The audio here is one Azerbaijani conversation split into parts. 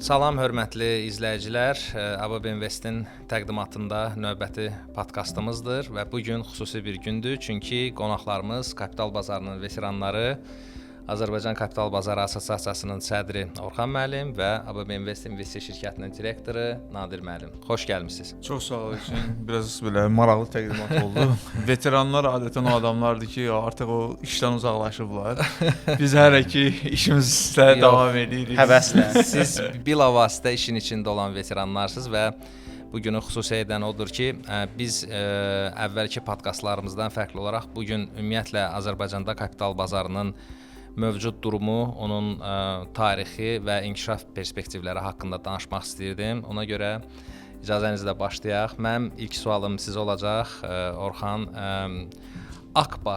Salam hörmətli izləyicilər, ABB Investin təqdimatında növbəti podkastımızdır və bu gün xüsusi bir gündür, çünki qonaqlarımız kapital bazarının veteranları, Azərbaycan Kapital Bazarı Assosiasiyasının sədri Orxan müəllim və ABB Invest investisiya şirkətinin direktoru Nadir müəllim. Xoş gəlmisiniz. Çox sağ olun. Biraz belə maraqlı təqdimat oldu. Veteranlar adətən o adamlardır ki, artıq o işdən uzaqlaşıblar. Biz hələ ki işimizlə davam edirik. Həvəslə. Siz bilavasitə işin içində olan veteranlarsınız və bu günü xüsusi edən odur ki, biz əvvəlki podkastlarımızdan fərqli olaraq bu gün ümumiyyətlə Azərbaycanda kapital bazarının mövcud durumu, onun tarixi və inkişaf perspektivləri haqqında danışmaq istəyirdim. Ona görə icazənizlə başlayaq. Mənim ilk sualım sizə olacaq, Orxan. AKBA,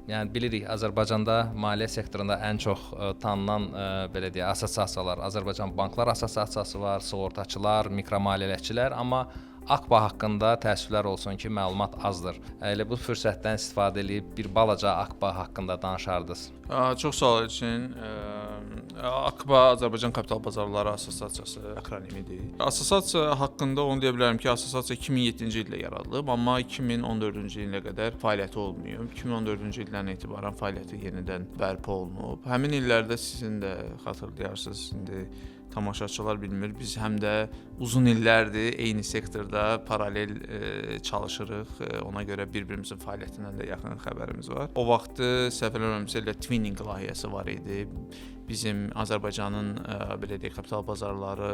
yəni bilirik Azərbaycanda maliyyə sektorunda ən çox tanınan belə deyək assosiasiyalar, Azərbaycan Banklar Assosiasiyası var, sığortaçılar, mikromaliyyəçilər, amma AKBA haqqında təəssüflər olsun ki, məlumat azdır. Elə bu fürsətdən istifadə edib bir balaca AKBA haqqında danışardınız. Çox sağ olun. AKBA Azərbaycan Kapital Bazarları Assosiasiyası akronimidir. Assosiasiya haqqında onu deyə bilərəm ki, assosiasiya 2007-ci ildə yaradılıb, amma 2014-cü ilə qədər fəaliyyəti olmayıb. 2014-cü ildən etibarən fəaliyyəti yenidən bərpa olunub. Həmin illərdə sizin də xatırlayarsınız, indi tamaşaçılar bilmir. Biz həm də uzun illərdir eyni sektorda paralel çalışırıq. Ona görə bir-birimizin fəaliyyətindən də yaxın xəbərimiz var. O vaxtı səhv eləmirəmsə elə twinning layihəsi var idi. Bizim Azərbaycanın belə deyək kapital bazarları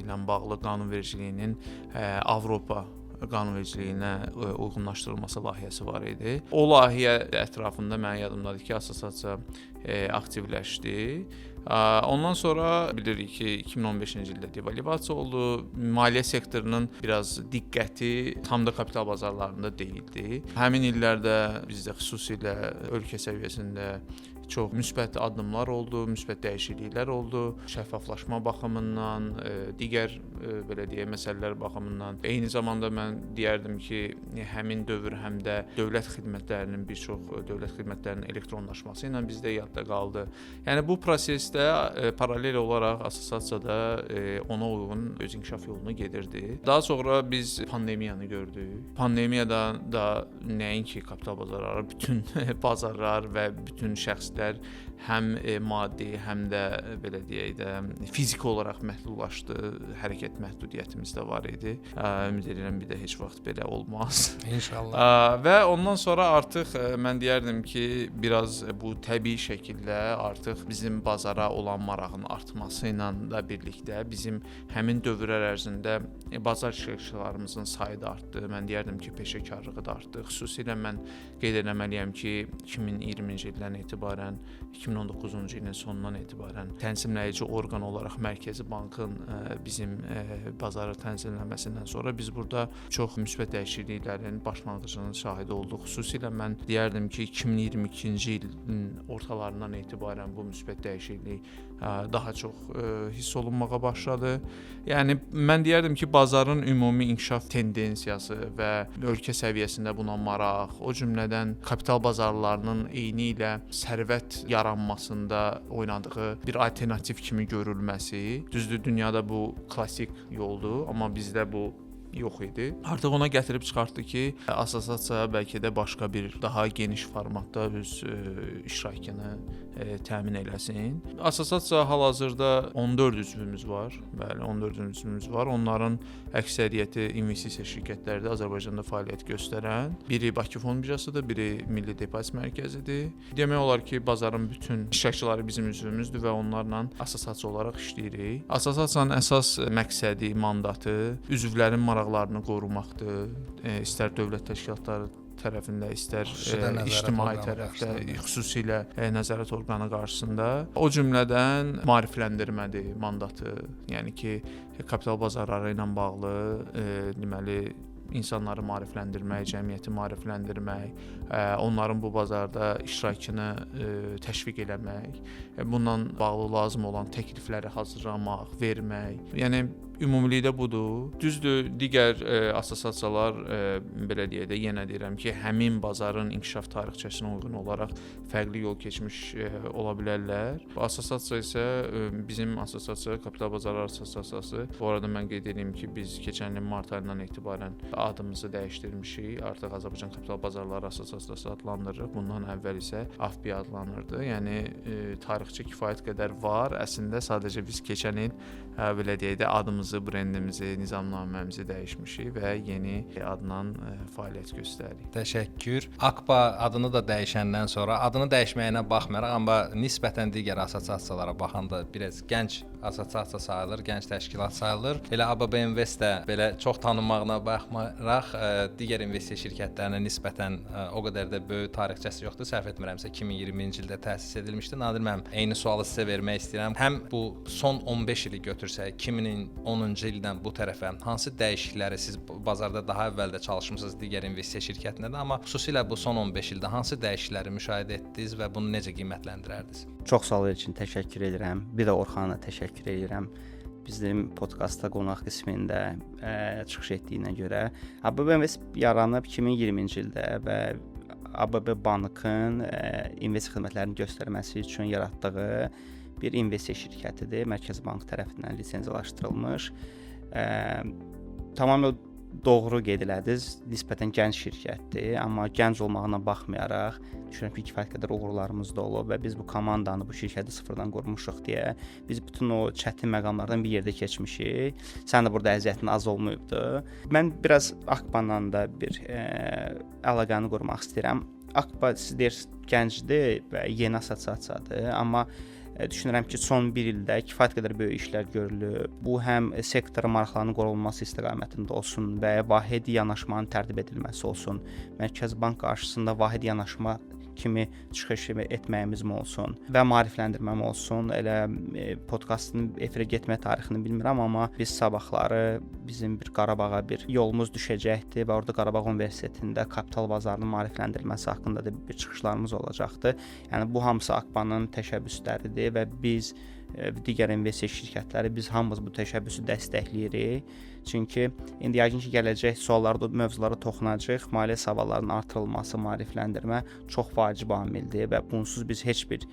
ilə bağlı qanunvericiliyinin Avropa qanunvericiliyinə uyğunlaşdırılması layihəsi var idi. O layihə ətrafında mənim yadımdadır ki, assosiasiya aktivləşdi. Ondan sonra bilirik ki, 2015-ci ildə devalvasiya oldu. Maliyyə sektorunun biraz diqqəti tam da kapital bazarlarında deyildi. Həmin illərdə bizdə xüsusilə ölkə səviyyəsində çox müsbət addımlar oldu, müsbət dəyişikliklər oldu. Şəffaflaşma baxımından, digər belə deyək məsələlər baxımından. Eyni zamanda mən deyərdim ki, həmin dövr həm də dövlət xidmətlərinin bir çox dövlət xidmətlərinin elektronlaşması ilə bizdə yadda qaldı. Yəni bu prosesdə paralel olaraq assosiasiyada ona uyğun öz inkişaf yolunu gedirdi. Daha sonra biz pandemiyanı gördük. Pandemiyadan da nəinki kapital bazarları, bütün bazarlar və bütün şəxslər həm maddi, həm də belə deyək də fiziki olaraq məhdudlaşdı. Hərəkət məhdudiyyətimiz də var idi. Ümid edirəm bir də heç vaxt belə olmaz. İnşallah. Və ondan sonra artıq mən deyərdim ki, biraz bu təbii şəkildə artıq bizim bazara olan marağın artması ilə də birlikdə bizim həmin dövrlər ərzində bazar iştirakçılarımızın sayı da artdı. Mən deyərdim ki, peşəkarlığı da artdı. Xüsusilə mən qeyd etməliyəm ki, 2020-ci ildən etibarən 2019-cu ilin sonundan etibarən tənzimləyici orqan olaraq Mərkəzi Bankın bizim bazarı tənzimləməsindən sonra biz burada çox müsbət dəyişikliklərin başlanğıcının şahidi olduq. Xüsusilə mən deyərdim ki, 2022-ci ilin ortalarından etibarən bu müsbət dəyişiklik daha çox hiss olunmağa başladı. Yəni mən deyərdim ki, bazarın ümumi inkişaf tendensiyası və ölkə səviyyəsində buna maraq, o cümlədən kapital bazarlarının eyni ilə sərvət yaranmasında oynadığı bir alternativ kimi görülməsi, düzdür, dünyada bu klassik yoldur, amma bizdə bu yox idi. Artıq ona gətirib çıxartdı ki, assosiasiya bəlkə də başqa bir daha geniş formatda öz iştirakını təmin eləsin. Assosiasiya hal-hazırda 14 üzvümüz var. Bəli, 14 üzvümüz var. Onların əksəriyyəti investisiya şirkətlərdə Azərbaycanda fəaliyyət göstərən. Biri Bakı Fond birjasıdır, biri Milli Depozit Mərkəzidir. Demək olar ki, bazarın bütün iştirakçıları bizim üzvümüzdür və onlarla assosiasiya olaraq işləyirik. Assosiasiyanın əsas məqsədi, mandatı üzvlərin maraqlarını qorumaqdır. İstər dövlət təşkilatları tərəfində, istər ictimai tərəfdə, xüsusilə nəzarət orqanı qarşısında. O cümlədən maarifləndirmədir mandatı. Yəni ki, kapital bazarları ilə bağlı deməli insanları maarifləndirmək, cəmiyyəti maarifləndirmək, onların bu bazarda iştirakını təşviq eləmək, bununla bağlı lazım olan təklifləri hazırlamaq, vermək. Yəni ümumilikdə budur. Düzdür, digər assosiasiyalar belə deyək də, yenə deyirəm ki, həmin bazarın inkişaf tarixçəsinə uyğun olaraq fərqli yol keçmiş ola bilərlər. Bu assosiasiya isə bizim assosiasiya, Kapital Bazarları Assosiasiyası. Bu arada mən qeyd edeyim ki, biz keçən ilin mart ayından etibarən adımızı dəyişdirmişik. Artıq Azərbaycan Kapital Bazarları Assosiasiyası adlandırırıq. Bundan əvvəl isə AFBI adlanırdı. Yəni tarixçə kifayət qədər var. Əslində sadəcə biz keçən il belə deyək də adımızı, brendimizi, nizamnaməmizi dəyişmişik və yeni adla fəaliyyət göstəririk. Təşəkkür. AKBA adını da dəyişəndən sonra adını dəyişməyinə baxmayaraq, amma nisbətən digər assosiasiyalara baxanda biraz gənc assosiasiya sayılır, gənc təşkilat sayılır. Elə ABB Invest də belə çox tanınmağına baxmayaraq digər investisiya şirkətlərinə nisbətən o qədər də böyük tarixçəsi yoxdur. Səhv etmirəmsə 2020-ci ildə təsis edilmişdi. Nadir müəllim, eyni sualı sizə vermək istəyirəm. Həm bu son 15 ili götürsək, 2010-cu ildən bu tərəfə hansı dəyişiklikləri siz bazarda daha əvvəl də çalışmısınız digər investisiya şirkətində də, amma xüsusilə bu son 15 ildə hansı dəyişiklikləri müşahidə etdiniz və bunu necə qiymətləndirərdiniz? Çox sağ olun üçün təşəkkür edirəm. Bir də Orxana təşəkkür edirəm. Bizim podkastda qonaq qismində çıxış etdiyinə görə. ABB Invest yaranıb 2020-ci ildə və ABB Bankın investisiya xidmətlərini göstərməsi üçün yaratdığı bir investisiya şirkətidir. Mərkəzi Bank tərəfindən lisenziyalaşdırılmış. Tamamilə doğru qeyd elədiniz. Nisbətən gənc şirkətdir, amma gənc olmağına baxmayaraq düşünürəm ki, kifayət qədər uğurlarımız da olub və biz bu komandanı, bu şirkəti sıfırdan qurmuşuq deyə biz bütün o çətin məqamlardan bir yerdə keçmişik. Sən də burada əziyyətin az olmayıbdı. Mən biraz AKBA-la da bir əlaqəni qurmaq istəyirəm. AKBA siz deyirsiniz gəncdir və yeni assosiasiyadır, amma düşünürəm ki, son bir ildə kifayət qədər böyük işlər görülüb. Bu həm sektor maraqlarının qorunması istiqamətində olsun və vahid yanaşmanın tərtib edilməsi olsun. Mərkəzi Bank qarşısında vahid yanaşma kimi çıxış etməyimiz olsun və maarifləndirməm olsun. Elə podkastın efirə getmə tarixini bilmirəm, amma biz sabahları bizim bir Qarabağa bir yolumuz düşəcəkdi və orada Qarabağ Universitetində kapital bazarının maarifləndirilməsi haqqında da bir çıxışlarımız olacaqdı. Yəni bu hamısı AKBA-nın təşəbbüsləridir və biz digər investisiya şirkətləri biz hamımız bu təşəbbüsü dəstəkləyirik. Çünki indi yəqin ki, gələcək suallarda, mövzulara toxunacağıq. Maliyyə savadlarının artırılması, maarifləndirmə çox vacib amildir və bunsuz biz heç bir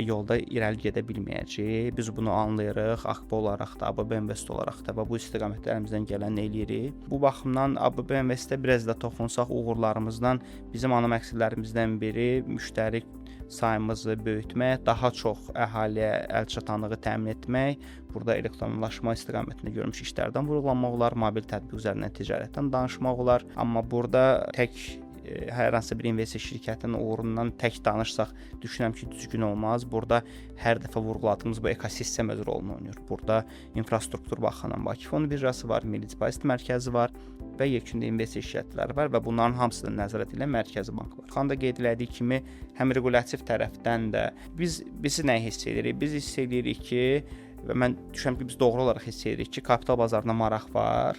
yolda irəli gedə bilməyəcəyik. Biz bunu anlayırıq, AKBA olaraq da, ABB Invest olaraq da və bu istiqamətlərimizdən gələni eləyirik. Bu baxımdan ABB Investə biraz da toxunsaq uğurlarımızdan bizim ana məqsədlərimizdən biri müştəri sayımızı böyütmək, daha çox əhaliyə əlçatanlığı təmin etmək, burada elektronlaşma istiqamətində görülmüş işlərdən vurğulanmaq olar, mobil tətbiq üzərindən ticarətdən danışmaq olar, amma burada tək hər hansı bir investisiya şirkətinin uğurundan tək danışsaq düşünürəm ki, düzgün olmaz. Burada hər dəfə vurğuladığımız bu ekosistem öz rolunu oynayır. Burada infrastruktur baxımından Bakı Fonu birjası var, Milli Depozit Mərkəzi var və yekunda investisiya şirkətləri var və bunların hamısını nəzarət edən Mərkəzi Bank var. Xan da qeyd elədiyi kimi həm requlativ tərəfdən də biz nə hiss edirik? Biz hiss edirik ki, və mən düşünürəm ki, biz doğru olaraq hiss edirik ki, kapital bazarına maraq var.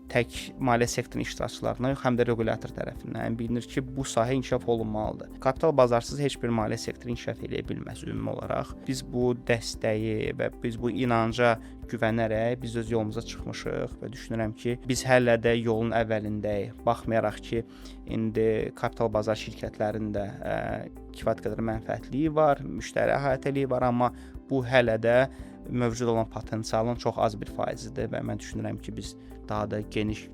Tək maliyyə sektorunun iştirakçılarına yox, həm də requlator tərəfindən bilinir ki, bu sahə inkişaf olunmalıdır. Kapital bazarsız heç bir maliyyə sektoru inkişaf edə bilməz ümumi olaraq. Biz bu dəstəyi və biz bu inanca güvənərək biz öz yolumuza çıxmışıq və düşünürəm ki, biz hələ də yolun əvvəlindəyik. Baxmayaraq ki, indi kapital bazar şirkətlərində kifayət qədər mənfəətliyi var, müştəri əhatəliyi var, amma bu hələ də mövcud olan potensialın çox az bir faizidir və mən düşünürəm ki, biz daha da geniş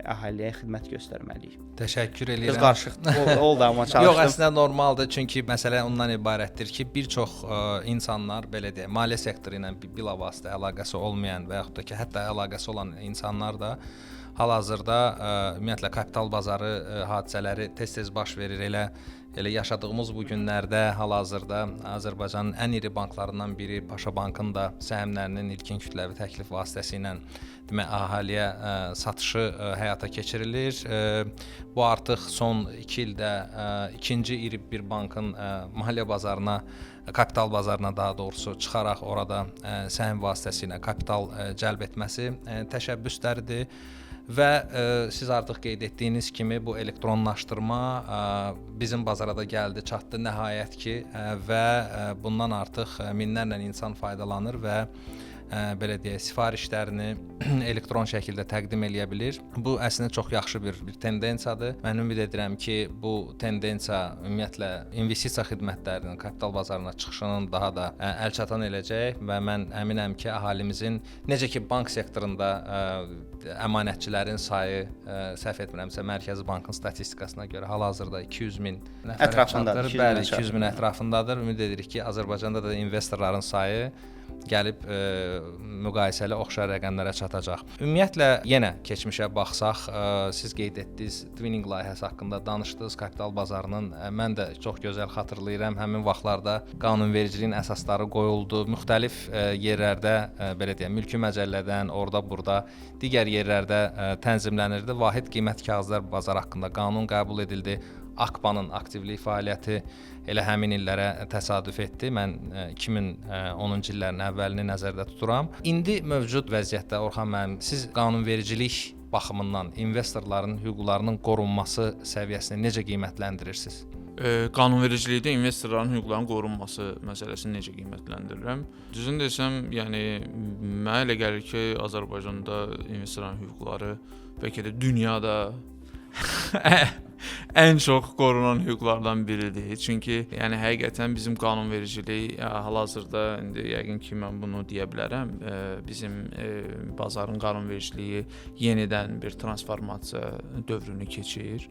əhaliyə xidmət göstərməliyik. Təşəkkür edirəm. Biz qarışıq oldu amma çalışdım. Yox, əslində normaldır, çünki məsələ ondan ibarətdir ki, bir çox insanlar belə deyək, maliyyə sektoru ilə bilavasitə əlaqəsi olmayan və yaxud da ki, hətta əlaqəsi olan insanlar da hal-hazırda ümumiyyətlə kapital bazarı hadisələri tez-tez baş verir. Elə yaşadığımız bu günlərdə hal-hazırda Azərbaycanın ən iri banklarından biri Paşa Bankın da səhmlərinin ilkin kütləvi təklif vasitəsilə demək əhaliyə satışı həyata keçirilir. Bu artıq son 2 ildə ikinci iri bir bankın maliyyə bazarına, kapital bazarına daha doğrusu çıxaraq orada səhm vasitəsilə kapital cəlb etməsi təşəbbüsləridir. Və siz artıq qeyd etdiyiniz kimi bu elektronlaşdırma bizim bazara da gəldi, çatdı nəhayət ki və bundan artıq minlərlə insan faydalanır və belə deyək, sifarişlərini elektron şəkildə təqdim eləyə bilir. Bu əslində çox yaxşı bir tendensiyadır. Mən ümid edirəm ki, bu tendensiya ümumiyyətlə investisiya xidmətlərinin kapital bazarına çıxışının daha da əlçatan eləyəcək və mən əminəm ki, əhalimizin necə ki bank sektorunda əmanətçilərin sayı səhv etmirəmsə Mərkəzi Bankın statistikasına görə hal-hazırda 200 min nəfərə çatır. Bəli, 200 min ətrafındadır. Ümid edirik ki, Azərbaycanda da investorların sayı gəlib müqayisəli oxşar rəqəmlərə çatacaq. Ümumiyyətlə yenə keçmişə baxsaq, siz qeyd etdiniz, Twinning layihəsi haqqında danışdınız, kapital bazarının. Mən də çox gözəl xatırlayıram, həmin vaxtlarda qanunvericiliyin əsasları qoyuldu. Müxtəlif yerlərdə belə deyək, mülki məcəllədən, orada-burada digər yerlərdə tənzimlənirdi. Vahid qiymət kağızlar bazarı haqqında qanun qəbul edildi. Akbanın aktivlik fəaliyyəti elə həmin illərə təsadüf etdi. Mən 2010-cu illərin əvvəlini nəzərdə tuturam. İndi mövcud vəziyyətdə Orxan müəllim, siz qanunvericilik baxımından investorların hüquqlarının qorunması səviyyəsini necə qiymətləndirirsiniz? Qanunvericilikdə investorların hüquqlarının qorunması məsələsini necə qiymətləndirirəm? Düzünü desəm, yəni mənə elə gəlir ki, Azərbaycanda investorların hüquqları bəlkə də dünyada ən çox qorunan hüquqlardan biridir. Çünki yəni həqiqətən bizim qanunvericilik hal-hazırda indi yəqin ki mən bunu deyə bilərəm. Bizim bazarın qanunvericiliyi yenidən bir transformasiya dövrünü keçir.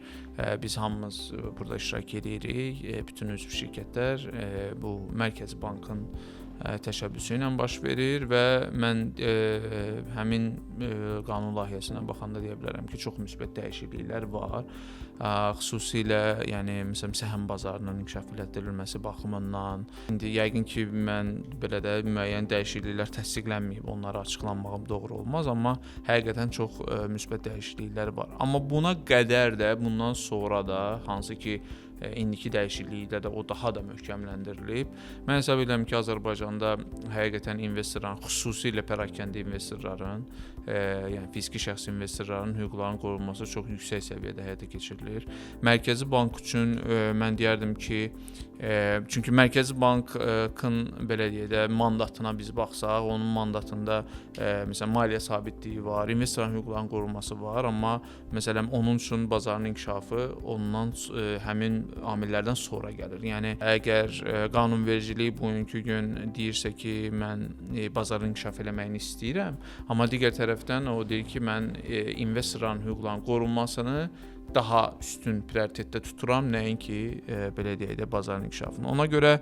Biz hamımız burada iştirak edirik. Bütün üzv şirkətlər bu Mərkəzi Bankın təşəbbüsü ilə baş verir və mən həmin qanun layihəsinə baxanda deyə bilərəm ki, çox müsbət dəyişikliklər var. Xüsusilə yəni məsələn səhəm bazarının inkişaf etdirilməsi baxımından indi yəqin ki mən belə də müəyyən dəyişikliklər təsdiqlənməyib, onları açıqlamağım doğru olmaz, amma həqiqətən çox müsbət dəyişikliklər var. Amma buna qədər də bundan sonra da hansı ki indiki dəyişikliklə də o daha da möhkəmləndirilib. Mən hesab edirəm ki, Azərbaycanda həqiqətən investorların, xüsusilə pərakəndə investorların, yəni fiziki şəxs investorların hüquqlarının qorunması çox yüksək səviyyədə həyata keçirilir. Mərkəzi Bank üçün mən deyərdim ki, çünki Mərkəzi Bankın belə deyək də mandatına biz baxsaq, onun mandatında məsələn maliyyə sabitliyi var, investorların hüquqlarının qorunması var, amma məsələn onun üçün bazarın inkişafı ondan həmin amillərdən sonra gəlir. Yəni əgər qanunvericilik bugünkü gün deyirsə ki, mən bazarın inkişaf eləməyini istəyirəm, amma digər tərəfdən o deyir ki, mən investorların hüquqlarının qorunmasını daha üstün prioritetdə tuturam, nəinki belə deyək də bazarın inkişafını. Ona görə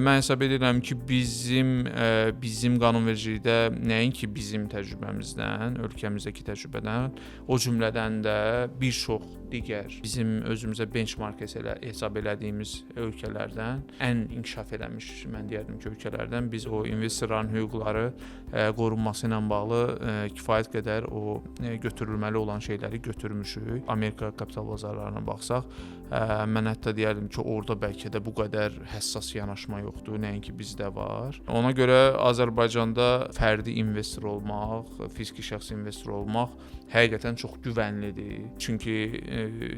mən hesab edirəm ki, bizim qanunvericilikdə nəinki bizim təcrübəmizdən, ölkəmizdəki təcrübədən, o cümlədən də bir çox digər bizim özümüzə benchmark hesab elədiyimiz ölkələrdən, ən inkişaf eləmiş mən deyərdim ki, ölkələrdən biz o investorların hüquqları qorunması ilə bağlı kifayət qədər o götürülməli olan şeyləri götürmüşük. Amerika kapital bazarlarına baxsaq, mən hətta deyərdim ki, orada bəlkə də bu qədər həssas yanaşma yoxdur, nəinki bizdə var. Ona görə Azərbaycanda fərdi investor olmaq, fiziki şəxs investor olmaq həqiqətən çox güvənlidir. Çünki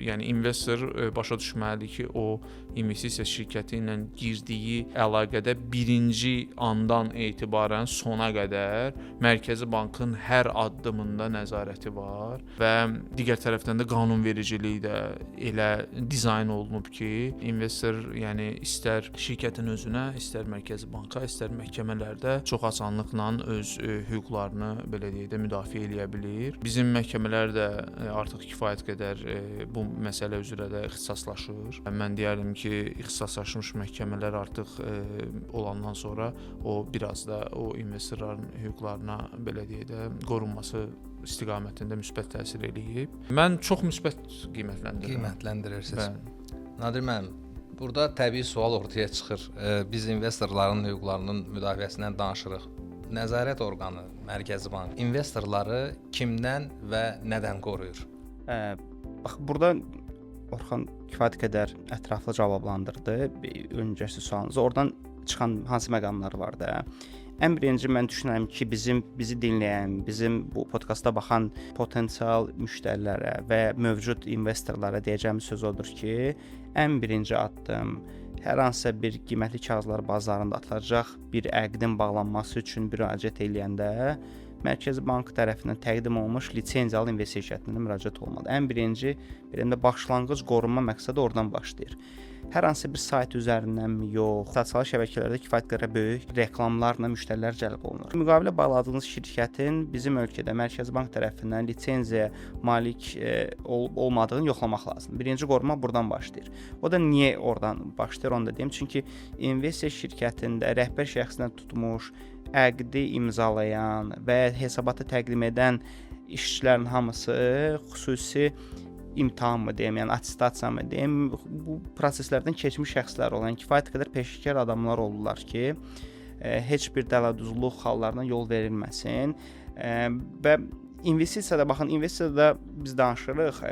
yəni investor başa düşməlidir ki, o investisiya şirkəti ilə girdiyi əlaqədə birinci andan etibarən sona qədər Mərkəzi Bankın hər addımında nəzarəti var və digər tərəfdən də qanunvericilik də elə dizayn olunub ki, investor yəni istər şirkətin özünə, istər Mərkəzi Banka, istər məhkəmələrdə çox asanlıqla öz hüquqlarını belə deyək də müdafiə eləyə bilir. Bizim məhkəmələr də artıq kifayət qədər bu məsələ üzrə də ixtisaslaşır. Mən deyərdim ki, ixtisaslaşmış məhkəmələr artıq olandan sonra o biraz da o investorların hüquqlarına belə deyək də qorunması istiqamətində müsbət təsir eləyib. Mən çox müsbət qiymətləndirirsiniz. Nadir müəllim, burada təbii sual ortaya çıxır. Biz investorların hüquqlarının müdafiəsindən danışırıq. Nəzarət orqanı, Mərkəzi Bank investorları kimdən və nədən qoruyur? Bax, burada Orxan kifayət qədər ətraflı cavablandırdı öncəki sualınızı. Oradan çıxan hansı məqamlar var da? Ən birinci mən düşünürəm ki, bizi dinləyən, bizim bu podkasta baxan potensial müştərilərə və mövcud investorlara deyəcəyim söz odur ki, ən birinci addım hər hansısa bir qiymətli kağızlar bazarında atılacaq bir əqdin bağlanması üçün müraciət edəndə Mərkəzi Bank tərəfindən təqdim olunmuş lisenziyalı investisiya şirkətinə müraciət olmalıdır. Ən birinci, beləndə başlanğıc qorunma məqsədi oradan başlayır. Hər hansı bir sayt üzərindənmi, yox, sosial şəbəkələrdə kifayət qədər böyük reklamlarla müştərilər cəlb olunur. Müqavilə bağladığınız şirkətin bizim ölkədə Mərkəzi Bank tərəfindən lisenziyaya malik olmadığını yoxlamaq lazımdır. Birinci qorunma buradan başlayır. O da niyə oradan başlayır, onu da deyim. Çünki investisiya şirkətində rəhbər şəxsindən tutmuş, əqdi imzalayan və hesabatı təqdim edən işçilərin hamısı xüsusi imtahan mı deyim, yəni attestasiya mı deyim, bu proseslərdən keçmiş şəxslər olan kifayət qədər peşəkar adamlar olurlar ki, heç bir dələduzluq hallarına yol verilməsin. Və investisiyada baxın, investisiyada biz danışırıq,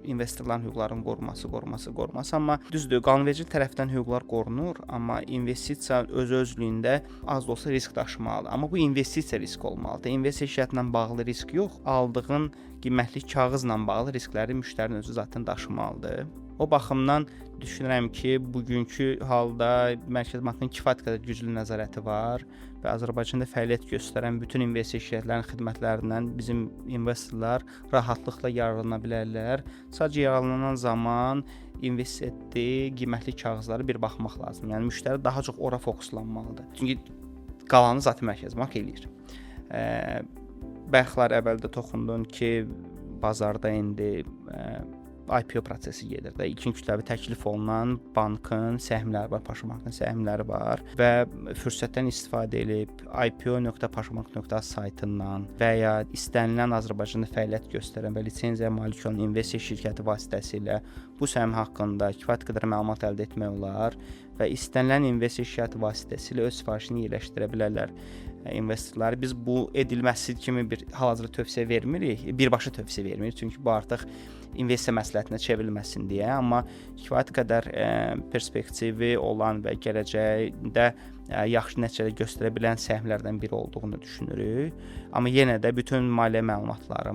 investorların hüquqlarının qorunması, amma düzdür, qanunvericilik tərəfindən hüquqlar qorunur, amma investisiya öz-özlüyündə az da olsa risk daşımalıdır. Amma bu investisiya riski olmalıdır. İnvestisiya şirkətinlə bağlı risk yox, aldığın qiymətli kağızla bağlı riskləri müştərinin özü zaten daşımalıdır. O baxımdan düşünürəm ki, bugünkü halda Mərkəzi Bankın kifayət qədər güclü nəzarəti var və Azərbaycanda fəaliyyət göstərən bütün investisiya şirkətlərinin xidmətlərindən bizim investorlar rahatlıqla yararlana bilərlər. Sadəcə yararlanan zaman investisiya etdiyi qiymətli kağızlara bir baxmaq lazım. Yəni müştəri daha çox ora fokuslanmalıdır. Çünki qalanı zaten Mərkəzi Bank eləyir. Bəxtlər əvvəldə toxundun ki, bazarda indi IPO prosesi gedir də. İlkin kütləvi təklif olunan bankın səhmləri var, Paşa Bankın səhmləri var və fürsətdən istifadə edib ipo.paşabank.az saytından və ya istənilən Azərbaycanda fəaliyyət göstərən və lisenziyaya malik olan investisiya şirkəti vasitəsilə bu səhm haqqında kifayət qədər məlumat əldə etmək olar və istənilən investisiya şirkəti vasitəsilə öz sifarişini yerləşdirə bilərlər. investorları biz bu edilməsi kimi bir hal-hazırda tövsiyə vermirik, birbaşa tövsiyə vermirik, çünki bu artıq investisiya məsləhətinə çevrilməsin deyə, amma kifayət qədər perspektivi olan və gələcəkdə yaxşı nəticələr göstərə bilən səhmlərdən biri olduğunu düşünürük. Amma yenə də bütün maliyyə məlumatları,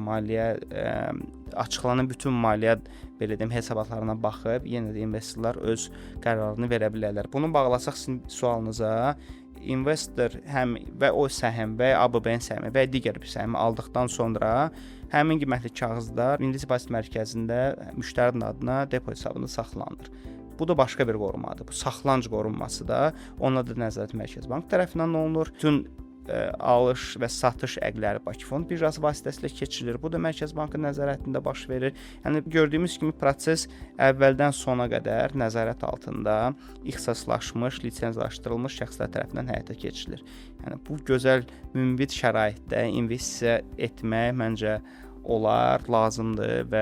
açıqlanan bütün maliyyə belə deyim hesabatlarına baxıb yenə də investorlar öz qərarını verə bilərlər. Bunu bağlasaq sizin sualınıza, investor həm və o səhm və ABB-nin səhmi və digər bir səhmi aldıqdan sonra həmin qiymətli kağızlar Milli Depozit Mərkəzində müştərinin adına depo hesabında saxlanılır. Bu da başqa bir qorumadır. Bu saxlanıc qorunması da onunla da Nəzarət Mərkəzi Bank tərəfindən olunur. Bütün alış və satış əqləri Bakı Fond birjası vasitəsilə keçirilir. Bu da Mərkəzi Bankın nəzarətində baş verir. Yəni gördüyümüz kimi proses əvvəldən sona qədər nəzarət altında ixtisaslaşmış, lisenziyalaşdırılmış şəxslər tərəfindən həyata keçirilir. Yəni bu gözəl münbit şəraitdə investisiya etmək məncə olar, lazımdır və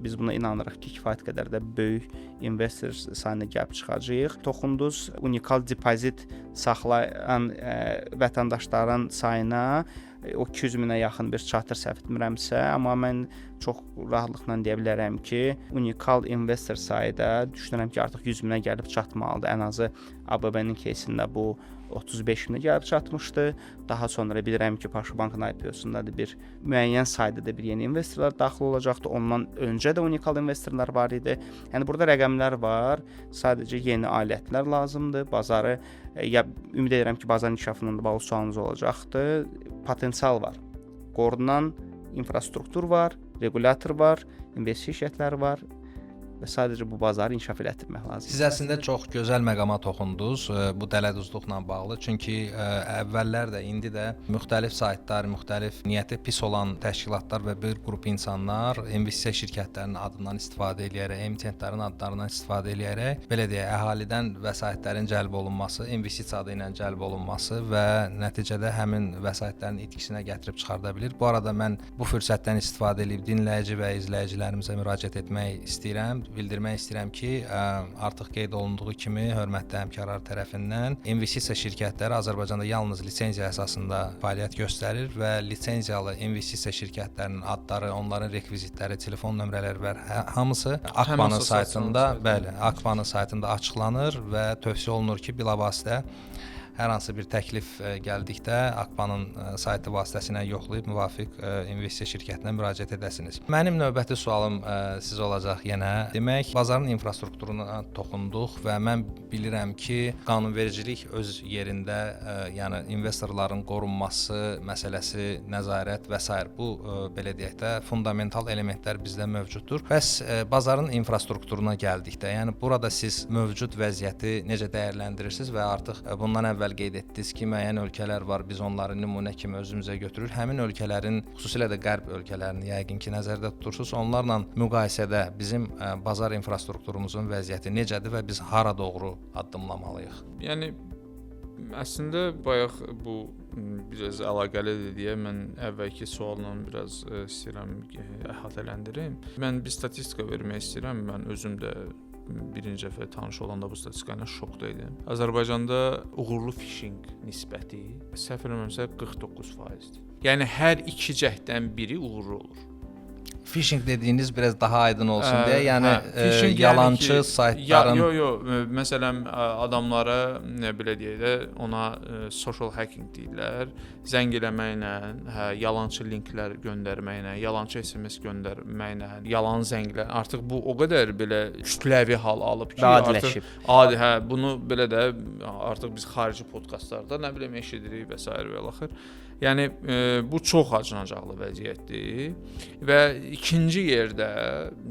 biz buna inanırıq ki, kifayət qədər də böyük investor sayına gəlib çıxacağıq. Toxunduz unikal depozit saxlayan vətəndaşların sayına o 200 minə yaxın bir çatır səhv etmirəmsə, amma mən çox rahatlıqla deyə bilərəm ki, unikal investor sayı da düşünürəm ki, artıq 100 minə gəlib çatmalıdır. Ən azı ABB-nin keysində bu 35 minə gəlib çatmışdı. Daha sonra bilirəm ki, Paşa Bankın IPO-sunda da bir müəyyən sayda da bir yeni investorlar daxil olacaqdı. Ondan öncə də unikal investorlar var idi. Yəni burada rəqəmlər var. Sadəcə yeni alətlər lazımdır. Bazarı ümid edirəm ki, bazarın inkişafından da bağlı sualınız olacaqdı. Potensial var. Qorunan infrastruktur var, regulyator var, investisiya şirkətləri var. Və sadəcə bu bazarı inkişaf elətdirmək lazımdır. Siz əslində çox gözəl məqama toxundunuz bu dələduzluqla bağlı. Çünki əvvəllər də, indi də müxtəlif saytlar, müxtəlif niyyəti pis olan təşkilatlar və bir qrup insanlar investisiya şirkətlərinin adından istifadə edərək, emitentlərin adlarından istifadə edərək, belə deyək, əhalidən vəsaitlərin cəlb olunması, investisiya adı ilə cəlb olunması və nəticədə həmin vəsaitlərin itkisinə gətirib çıxarda bilir. Bu arada mən bu fürsətdən istifadə edib dinləyici və izləyicilərimizə müraciət etmək istəyirəm. Bildirmək istəyirəm ki, artıq qeyd olunduğu kimi hörmətli həmkarlar tərəfindən investisiya şirkətləri Azərbaycanda yalnız lisenziya əsasında fəaliyyət göstərir və lisenziyalı investisiya şirkətlərinin adları, onların rekvizitləri, telefon nömrələri və hamısı Akbanın saytında, bəli, Akbanın saytında açıqlanır və tövsiyə olunur ki, bilavasitə hər hansı bir təklif gəldikdə Akbanın saytı vasitəsilə yoxlayıb müvafiq investisiya şirkətinə müraciət edəsiniz. Mənim növbəti sualım sizə olacaq yenə. Demək, bazarın infrastrukturuna toxunduq və mən bilirəm ki, qanunvericilik öz yerində, yəni investorların qorunması məsələsi, nəzarət və s. bu belə deyək də fundamental elementlər bizdə mövcuddur. Bəs bazarın infrastrukturuna gəldikdə, yəni burada siz mövcud vəziyyəti necə dəyərləndirirsiniz və artıq bundan əvvəl qeyd etdiniz ki, müəyyən ölkələr var, biz onları nümunə kimi özümüzə götürür. Həmin ölkələrin, xüsusilə də qərb ölkələrini yəqin ki, nəzərdə tutursunuz. Onlarla müqayisədə bizim bazar infrastrukturumuzun vəziyyəti necədir və biz hara doğru addımlamalıyıq? Yəni əslində bayaq bu biraz əlaqəlidir deyə mən əvvəlki sualla biraz istəyirəm əhatələndirim. Mən bir statistika vermək istəyirəm. Mən özüm də birinci dəfə tanış olanda bu statistika ilə şokda idim. Azərbaycanda uğurlu fishing nisbəti səhv eləmirəmsə 49%-dir. Yəni hər 2 cəhddən biri uğurlu olur. Phishing dediyiniz biraz daha aydın olsun deyə, yəni yəni yalançı ki, saytların məsələn adamlara belə deyək də ona social hacking deyirlər. Zəng eləməklə, yalançı linklər göndərməklə, yalançı SMS göndərməklə, yalan zənglər. Artıq bu o qədər belə kütləvi hal alıb ki, artıq bunu belə də artıq biz xarici podkastlarda nə bilim eşidirik və s. və axır. Yəni bu çox acınacaqlı vəziyyətdir və ikinci yerdə,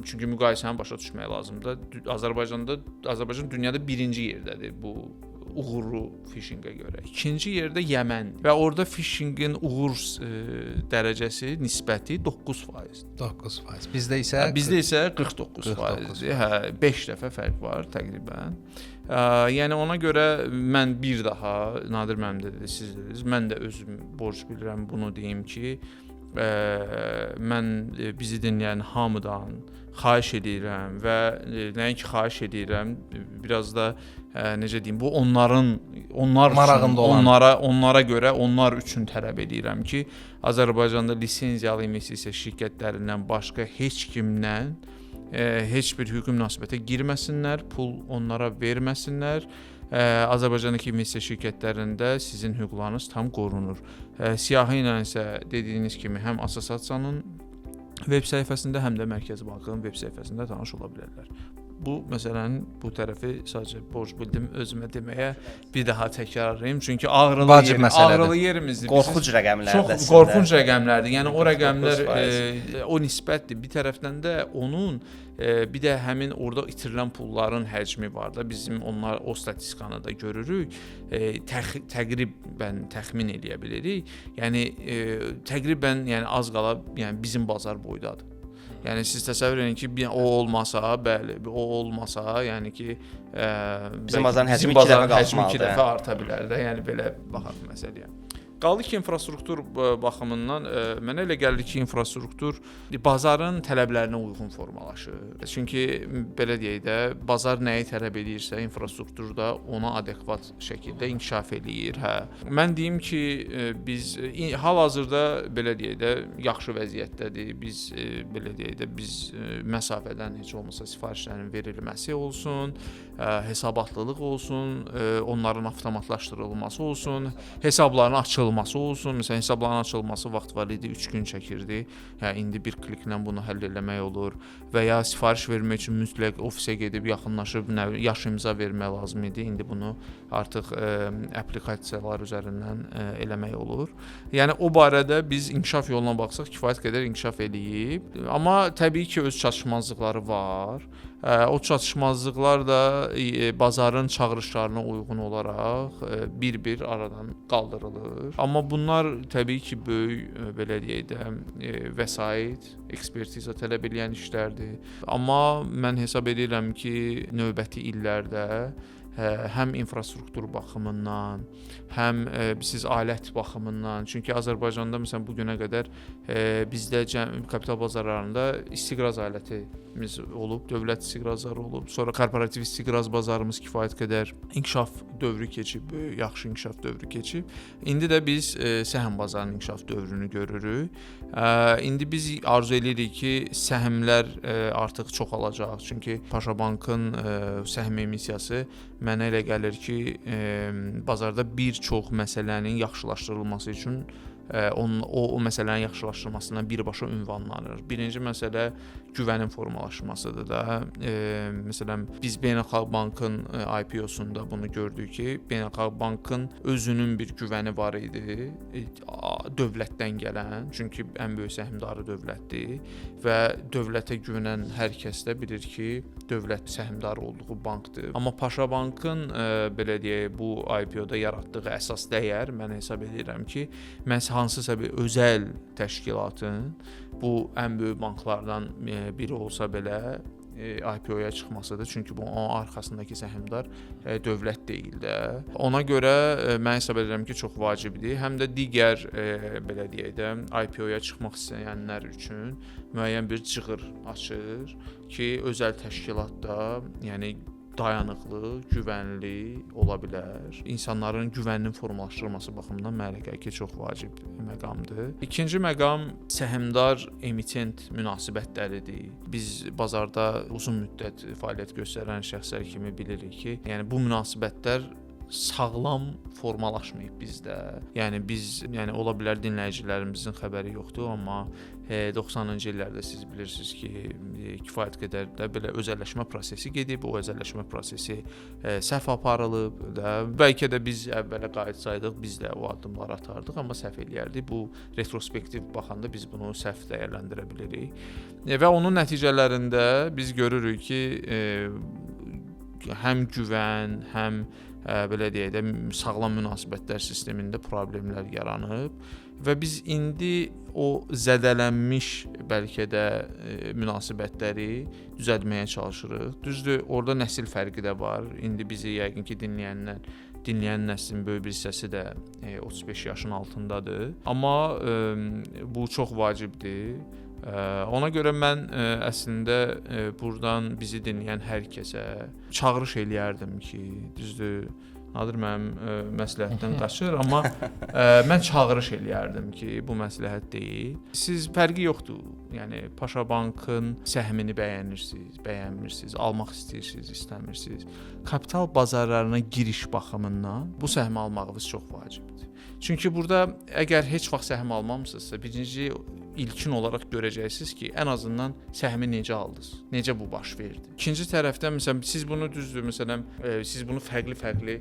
çünki müqayisəni başa düşmək lazımdır. Azərbaycan dünyada birinci yerdədir bu uğurlu phishingə görə. İkinci yerdə Yəmən və orada phishingin uğur dərəcəsi, nisbəti 9%. 9%. Bizdə isə 49%. 5 dəfə fərq var təqribən. Yəni ona görə mən bir daha Nadir müəllim də dedi, siz dediniz, mən də özüm borc bilirəm bunu deyim ki, mən bizi dinləyən hamıdan xahiş edirəm və nəinki xahiş edirəm, biraz da necə deyim, bu onlar marağında olan, onlara görə, onlar üçün tələb edirəm ki, Azərbaycanda lisenziyalı investisiya şirkətlərindən başqa heç kimlə heç bir hüquqi münasibətə girməsinlər, pul onlara verməsinlər. Azərbaycandakı investisiya şirkətlərində sizin hüquqlarınız tam qorunur. Siyahı ilə isə dediyiniz kimi həm assosiasiyanın veb səhifəsində, həm də Mərkəzi Bankın veb səhifəsində tanış ola bilərlər. Bu məsələnin bu tərəfi sadəcə borc bildim özümə deməyə bir daha təkrarlayım. Çünki ağrılı yerimizdir. Qorxunc rəqəmlərdir. Çox qorxunc rəqəmlərdir. Yəni o rəqəmlər o nisbətdir. Bir tərəfdən də onun bir də həmin orada itirilən pulların həcmi var da. Bizim o statistikanı da görürük. Təqribən təxmin eləyə bilirik. Yəni təqribən az qala bizim bazar boydadır. Yəni siz təsəvvür edin ki, o olmasa, yəni ki, bizim bazarın həcmi 2 dəfə arta bilər də. Yəni belə baxaq məsələyə. Qaldı ki, infrastruktur baxımından mənə elə gəlir ki, infrastruktur bazarın tələblərinə uyğun formalaşır. Çünki belə deyək də, bazar nəyi tələb edirsə, infrastruktur da ona adekvat şəkildə inkişaf eləyir. Mən deyim ki, biz hal-hazırda belə deyək də yaxşı vəziyyətdədir. Biz belə deyək də məsafədən heç olmasa sifarişlərin verilməsi olsun, hesabatlılıq olsun, onların avtomatlaşdırılması olsun, hesabların açılması olsun. Məsələn, hesabların açılması vaxt var idi, 3 gün çəkirdi. İndi bir kliklə bunu həll etmək olur və ya sifariş vermək üçün mütləq ofisə gedib yaxınlaşıb yaş imza vermək lazım idi. İndi bunu artıq aplikasiyalar üzərindən eləmək olur. Yəni o barədə biz inkişaf yoluna baxsaq kifayət qədər inkişaf eləyib. Amma təbii ki, öz çatışmazlıqları var. O çatışmazlıqlar da bazarın çağırışlarına uyğun olaraq bir-bir aradan qaldırılır. Amma bunlar təbii ki, böyük belə deyək də vəsait, ekspertiza tələb edən işlərdir. Amma mən hesab edirəm ki, növbəti illərdə həm infrastruktur baxımından, həm siz alət baxımından, çünki Azərbaycanda məsələn bu günə qədər bizdə kapital bazarlarında istiqraz alətimiz olub, dövlət istiqrazları olub, sonra korporativ istiqraz bazarımız kifayət qədər inkişaf dövrü keçib, yaxşı inkişaf dövrü keçib. İndi də biz səhm bazarının inkişaf dövrünü görürük. İndi biz arzu edirik ki, səhmlər artıq çoxalacaq, çünki Paşa Bankın səhm emissiyası mənə elə gəlir ki, bazarda bir çox məsələnin yaxşılaşdırılması üçün o məsələnin yaxşılaşdırılmasından birbaşa ünvanlanır. Birinci məsələ güvənin formalaşmasıdır da. Məsələn, biz Beynəlxalq Bankın IPO-sunda bunu gördük ki, Beynəlxalq Bankın özünün bir güvəni var idi, dövlətdən gələn, çünki ən böyük səhmdarı dövlətdir və dövlətə güvənən hər kəs də bilir ki, dövlət səhmdarı olduğu bankdır. Amma Paşa Bankın belə deyək, bu IPO-da yaratdığı əsas dəyər mən hesab edirəm ki, məhz hansısa bir özəl təşkilatın bu ən böyük banklardan biri olsa belə IPO-ya çıxmasıdır. Çünki bu onun arxasındakı səhmdar dövlət deyil də. Ona görə mən hesab edirəm ki, çox vacibdir. Həm də digər belə deyək də IPO-ya çıxmaq istəyənlər üçün müəyyən bir cığır açır ki, özəl təşkilatda, yəni dayanıqlı, güvənli ola bilər. İnsanların güvəninin formalaşdırılması baxımından mənə gəlir ki, çox vacib məqamdır. İkinci məqam səhmdar emitent münasibətləridir. Biz bazarda uzun müddət fəaliyyət göstərən şəxslər kimi bilirik ki, yəni bu münasibətlər sağlam formalaşmayıb bizdə. Yəni ola bilər dinləyicilərimizin xəbəri yoxdur, amma 90-cı illərdə siz bilirsiniz ki, kifayət qədər də belə özəlləşmə prosesi gedib, o özəlləşmə prosesi səhv aparılıb da. Bəlkə də biz əvvələ qayıtsaydıq, biz də o addımları atardıq, amma səhv eləyərdik. Bu retrospektiv baxanda biz bunu səhv dəyərləndirə bilirik. Və onun nəticələrində biz görürük ki, həm güvən, həm belə deyək də sağlam münasibətlər sistemində problemlər yaranıb və biz indi o zədələnmiş bəlkə də münasibətləri düzəltməyə çalışırıq. Düzdür, orada nəsil fərqi də var. İndi bizi yəqin ki dinləyən nəslin böyük bir hissəsi də 35 yaşın altındadır. Amma bu çox vacibdir. Ona görə mən əslində burdan bizi dinləyən hər kəsə çağırış eləyərdim ki, düzdür, Nadir mənim məsləhətdən qaçır, amma mən çağırış eləyərdim ki, bu məsləhət deyil. Siz fərqi yoxdur. Yəni Paşa Bankın səhmini bəyənirsiniz, bəyənmirsiniz, almaq istəyirsiniz, istəmirsiniz. Kapital bazarlarına giriş baxımından bu səhmi almağınız çox vacibdir. Çünki burada əgər heç vaxt səhm almamısınızsa, birinci ilkin olaraq görəcəksiniz ki, ən azından səhmi necə aldınız? Necə bu baş verdi? İkinci tərəfdən məsələn siz bunu düzdür, məsələn siz bunu fərqli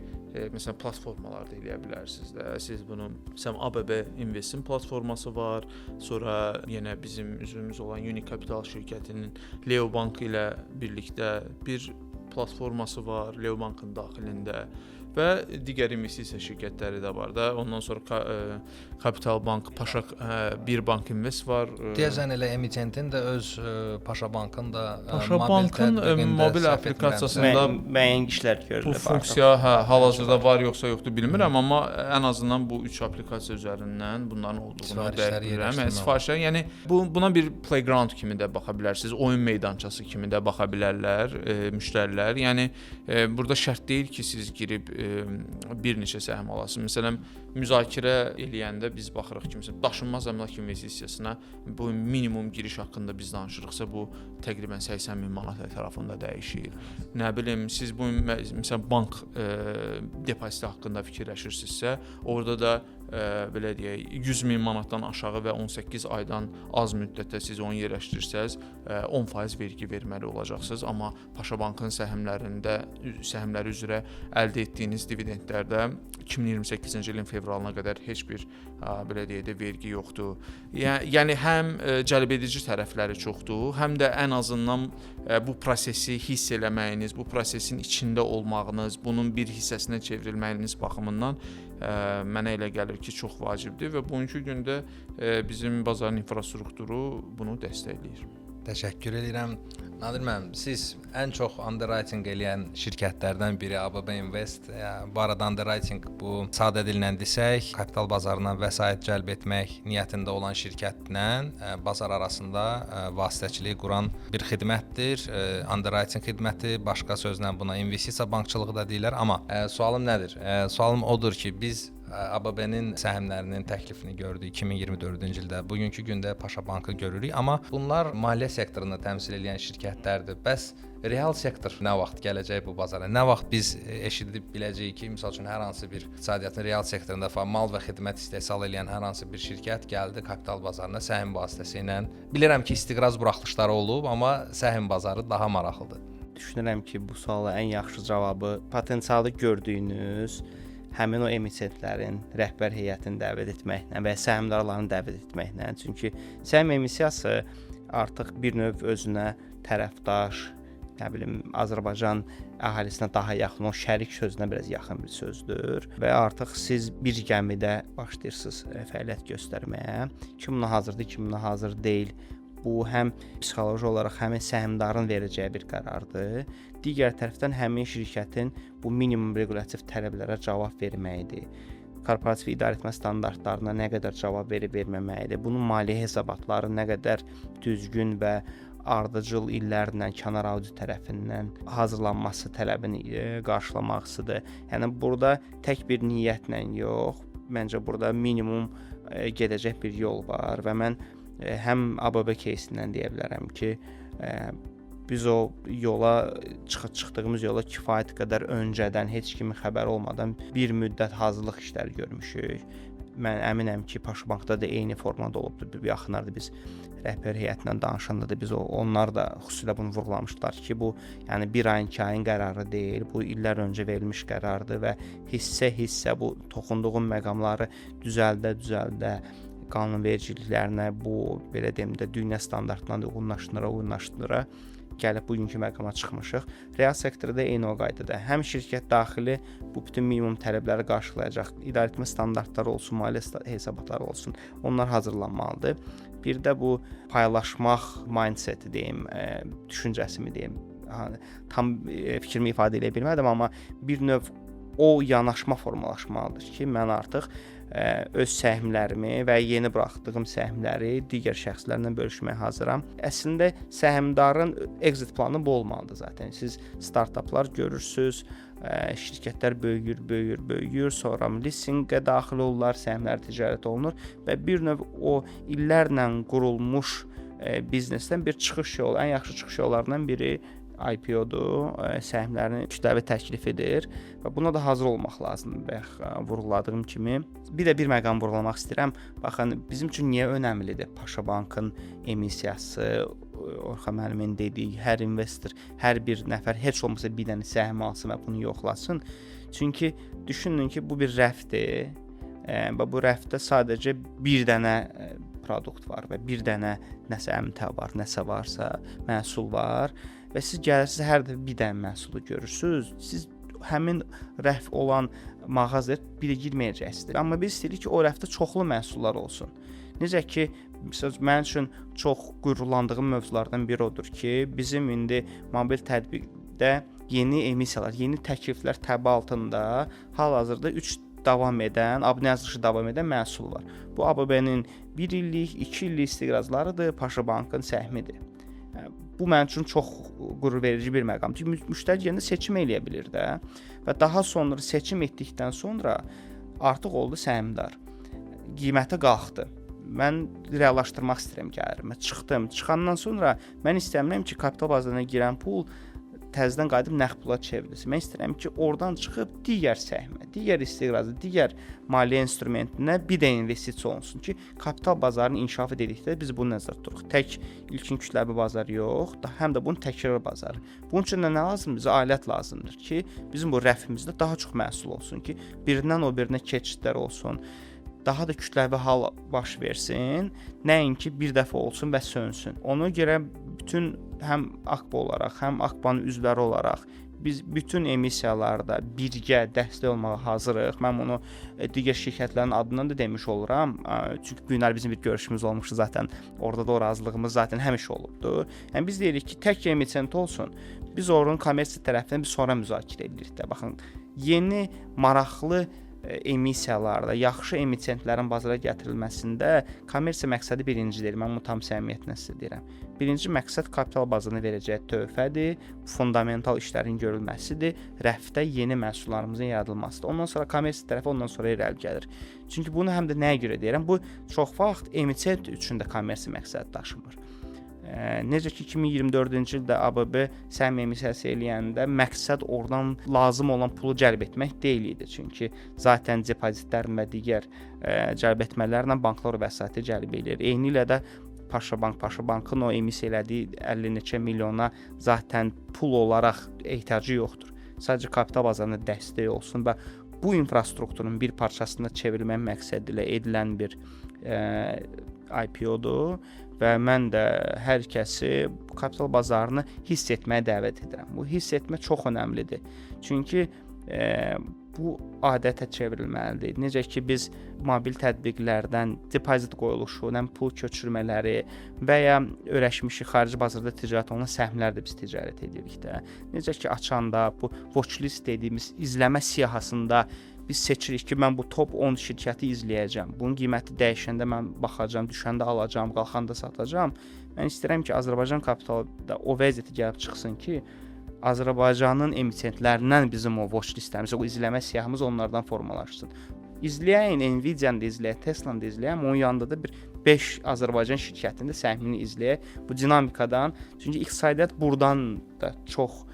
məsələn platformalarda eləyə bilərsiniz də. Siz bunu məsələn ABB Investin platforması var. Sonra yenə bizim üzvümüz olan Unicapital şirkətinin Leo Bank ilə birlikdə bir platforması var, Leo Bankın daxilində və digər investisiya şirkətləri də var da. Ondan sonra Capital Bank, Paşa Bir Bank Invest var. Deyəsən elə emitentin də öz Paşa Bankın da Paşa Bankın mobil applikasiyasında müəyyən işlər görülür. Bu funksiya hal-hazırda var yoxsa yoxdur bilmirəm, amma ən azından bu 3 applikasiya üzərindən bunların olduğunu dərk edirəm. Sifarişlər, yəni buna bir playground kimi də baxa bilərsiniz, oyun meydançası kimi də baxa bilərlər müştərilər. Yəni burada şərt deyil ki, siz girib bir neçə səhm alasınız. Məsələn, müzakirə eləyəndə biz baxırıq ki, məsələn, daşınmaz əmlak investisiyasına bu minimum giriş haqqında biz danışırıqsa, bu təqribən 80 min manat ətrafında dəyişir. Nə bilim, siz bu məsələn bank depoziti haqqında fikirləşirsinizsə, orada da belə deyək, 100 min manatdan aşağı və 18 aydan az müddətdə siz onu yerləşdirirsəz, 10% vergi verməli olacaqsınız. Amma Paşa Bankın səhmləri üzrə əldə etdiyiniz dividendlərdə 2028-ci ilin fevralına qədər heç bir belə deyək də vergi yoxdur. Yəni həm cəlbedici tərəfləri çoxdur, həm də ən azından bu prosesi hiss eləməyiniz, bu prosesin içində olmağınız, bunun bir hissəsinə çevrilməyiniz baxımından mənə elə gəlir ki, çox vacibdir və bugünkü gündə bizim bazarın infrastrukturu bunu dəstəkləyir. Təşəkkür edirəm. Nadir müəllim, siz ən çox underwriting eləyən şirkətlərdən biri ABB Invest. Bu arada underwriting bu sadə dillə desək, kapital bazarından vəsait cəlb etmək niyyətində olan şirkətlə bazar arasında vasitəçilik quran bir xidmətdir. Underwriting xidməti, başqa sözlə buna investisiya bankçılığı da deyirlər. Amma sualım nədir? Sualım odur ki, biz ABB-nin səhmlərinin təklifini gördük 2024-cü ildə. Bugünkü gündə Paşa Bankı görürük, amma bunlar maliyyə sektorunu təmsil edən şirkətlərdir. Bəs real sektor nə vaxt gələcək bu bazara? Nə vaxt biz eşidib biləcəyik ki, məsəl üçün hər hansı bir iqtisadiyyatın real sektorunda mal və xidmət istehsal edən hər hansı bir şirkət gəldi kapital bazarına səhm vasitəsilə. Bilirəm ki, istiqraz buraxılışları olub, amma səhm bazarı daha maraqlıdır. Düşünürəm ki, bu suala ən yaxşı cavabı potensialı gördüyünüz həmin o emissiyentlərin rəhbər heyətini dəvət etməklə və səhmdarlarını dəvət etməklə. Çünki səhm emissiyası artıq bir növ özünə tərəfdaş, Azərbaycan əhalisinə daha yaxın, o şərik sözünə biraz yaxın bir sözdür və artıq siz bir gəmidə başlayırsınız fəaliyyət göstərməyə. Kim buna hazırdır, kim buna hazır deyil. Bu həm psixoloji olaraq həmin səhmdarın verəcəyi bir qərardır. Digər tərəfdən həmin şirkətin bu minimum requlativ tələblərə cavab verməyidir. Korporativ idarəetmə standartlarına nə qədər cavab verib-verməməyidir. Bunun maliyyə hesabatları nə qədər düzgün və ardıcıl illərlə kənar audit tərəfindən hazırlanması tələbini qarşılamaqsıdır. Yəni burada tək bir niyyətlə yox, məncə burada minimum gedəcək bir yol var və mən həm ABB кейsindən deyə bilərəm ki, biz o yola çıxdığımız yola kifayət qədər öncədən heç kimin xəbəri olmadan bir müddət hazırlıq işləri görmüşük. Mən əminəm ki, Paşa Bankda da eyni formada olubdur. Yaxınlarda biz rəhbər heyətindən danışanda da onlar da xüsusilə bunu vurğulamışdılar ki, bu yəni bir ayın, 2 ayın qərarı deyil, bu illər öncə verilmiş qərardır və hissə-hissə bu toxunduğum məqamları düzəldə qanunvericiliklərinə, bu belə deyim də dünya standartlarına uyğunlaşdıra gəlib bugünkü məqama çıxmışıq. Real sektorda eyni o qaydada. Həm şirkət daxili bu bütün minimum tələbləri qarşılayacaq idarəetmə standartları olsun, maliyyə hesabatları olsun, onlar hazırlanmalıdır. Bir də bu paylaşmaq mindseti deyim, düşüncəsimi deyim, tam fikrimi ifadə edə bilmədim, amma bir növ o yanaşma formalaşmalıdır ki, mən artıq öz səhmlərimi və yeni buraxdığım səhmləri digər şəxslərlə bölüşməyə hazıram. Əslində səhmdarın exit planı bu olmalıdır zaten. Siz startaplar görürsüz, şirkətlər böyüyür, sonra listinqə daxil olurlar, səhmlər ticarət olunur və bir növ o illərlə qurulmuş biznesdən bir çıxış yolu, ən yaxşı çıxış yollarından biri IPO-dur, səhmlərin kütləvi təklifidir və buna da hazır olmaq lazımdır. Vurğuladığım kimi. Bir məqam vurğulamaq istəyirəm. Baxın, bizim üçün niyə önəmlidir Paşa Bankın emissiyası, Orxan müəllimin dediyi, hər investor, hər bir nəfər heç olmasa bir dənə səhm alsın və bunu yoxlasın. Çünki düşünün ki, bu bir rəfdir və bu rəfdə sadəcə bir dənə produkt var və bir dənə nəsə əmtə var, nəsə varsa, məhsul var. Və siz gəlirsiniz, hər dəfə bir dənə məhsulu görürsünüz, siz həmin rəf olan mağazaya bir girməyəcəksiniz. Amma biz istəyirik ki, o rəfdə çoxlu məhsullar olsun. Necə ki, mənim üçün çox qürurlandığım mövzulardan biri odur ki, bizim indi mobil tətbiqdə yeni emissiyalar, yeni təkliflər təbi altında hal-hazırda 3 davam edən, abunə yazılışı davam edən məhsul var. Bu ABB-nin 1 illik, 2 illik istiqrazlarıdır, Paşa Bankın səhmidir. Bu mənim üçün çox qürurverici bir məqamdır. Çünki müştəri yerində seçim eləyə bilir də və daha sonra seçim etdikdən sonra artıq oldu səhmdar. Qiymətə qalxdı. Mən reallaşdırmaq istəyirəm gəlirimə. Çıxandan sonra mən istəmirəm ki, kapital bazarına girən pul təzədən qayıdıb nəqd pula çevrilsin. Mən istəyirəm ki, oradan çıxıb digər səhmə, digər istiqrazı, digər maliyyə instrumentinə bir də investisiya olunsun ki, kapital bazarının inkişaf edildikdə biz bunu nəzərdə tuturuq. Tək ilkin kütləvi bazar yox, həm də bunun təkrar bazarı. Bunun üçün nə lazımdır? Bizə alət lazımdır ki, bizim bu rəfimizdə daha çox məhsul olsun ki, birindən o birinə keçidlər olsun. Daha da kütləvi hal baş versin, nəinki bir dəfə olsun və sönsün. Ona görə bütün həm AKBA olaraq, həm AKBA-nın üzvləri olaraq biz bütün emissiyalarda birgə dəstək olmağa hazırıq. Mən bunu digər şirkətlərin adından da demiş oluram. Çünki bu günlər bizim bir görüşümüz olmuşdu zaten. Orada da o razılığımız zaten həmişə olubdu. Yəni biz deyirik ki, tək emissiyent olsun. Biz onun kommersiya tərəfindən bir sonra müzakirə edirik də. Baxın, yeni maraqlı emissiyalarda yaxşı emitentlərin bazara gətirilməsində kommersiya məqsədi birincidir. Mən bunu tam səmimiyyətlə sizə deyirəm. Birinci məqsəd kapital bazarına verəcəyi töhfədir, fundamental işlərin görülməsidir, rəfdə yeni məhsullarımızın yaradılmasıdır. Ondan sonra kommersiya tərəfi ondan sonra irəli gəlir. Çünki bunu həm də nəyə görə deyirəm? Bu çox vaxt emitent üçün də kommersiya məqsədi daşımır. Necə ki 2024-cü ildə ABB səhəm emissiyası eləyəndə məqsəd oradan lazım olan pulu cəlb etmək deyil idi. Çünki zaten depozitlərin və digər cəlb etmələrlə banklar vəsaiti cəlb edir. Eyni ilə də Paşa Bankın o emissiya elədiyi 50 neçə milyona zaten pul olaraq ehtiyacı yoxdur. Sadəcə kapital bazarına dəstək olsun və bu infrastrukturun bir parçasına çevrilmək məqsədi ilə edilən bir IPO-dur. Və mən də hər kəsi bu kapital bazarını hiss etməyə dəvət edirəm. Bu hiss etmə çox önəmlidir. Çünki bu adətə çevrilməlidir. Necə ki biz mobil tətbiqlərdən depozit qoyuluşu, pul köçürmələri və ya öyrəşmişik xarici bazarda ticarət olunan səhmlərdə biz ticarət edirik də. Necə ki açanda bu watchlist dediyimiz izləmə siyahısında biz seçirik ki, mən bu top 10 şirkəti izləyəcəm. Bunun qiyməti dəyişəndə mən baxacağam, düşəndə alacağam, qalxanda satacağam. Mən istəyirəm ki, Azərbaycan kapitalda o vəziyyətə gəlib çıxsın ki, Azərbaycanın emitentlərindən bizim o watch listəmiz, o izləmə siyahımız onlardan formalaşsın. İzləyən Nvidia-nı da izləyək, Tesla-nı da izləyək, onun yanında da bir 5 Azərbaycan şirkətinin də səhmini izləyək bu dinamikadan. Çünki iqtisadiyyat buradan da çox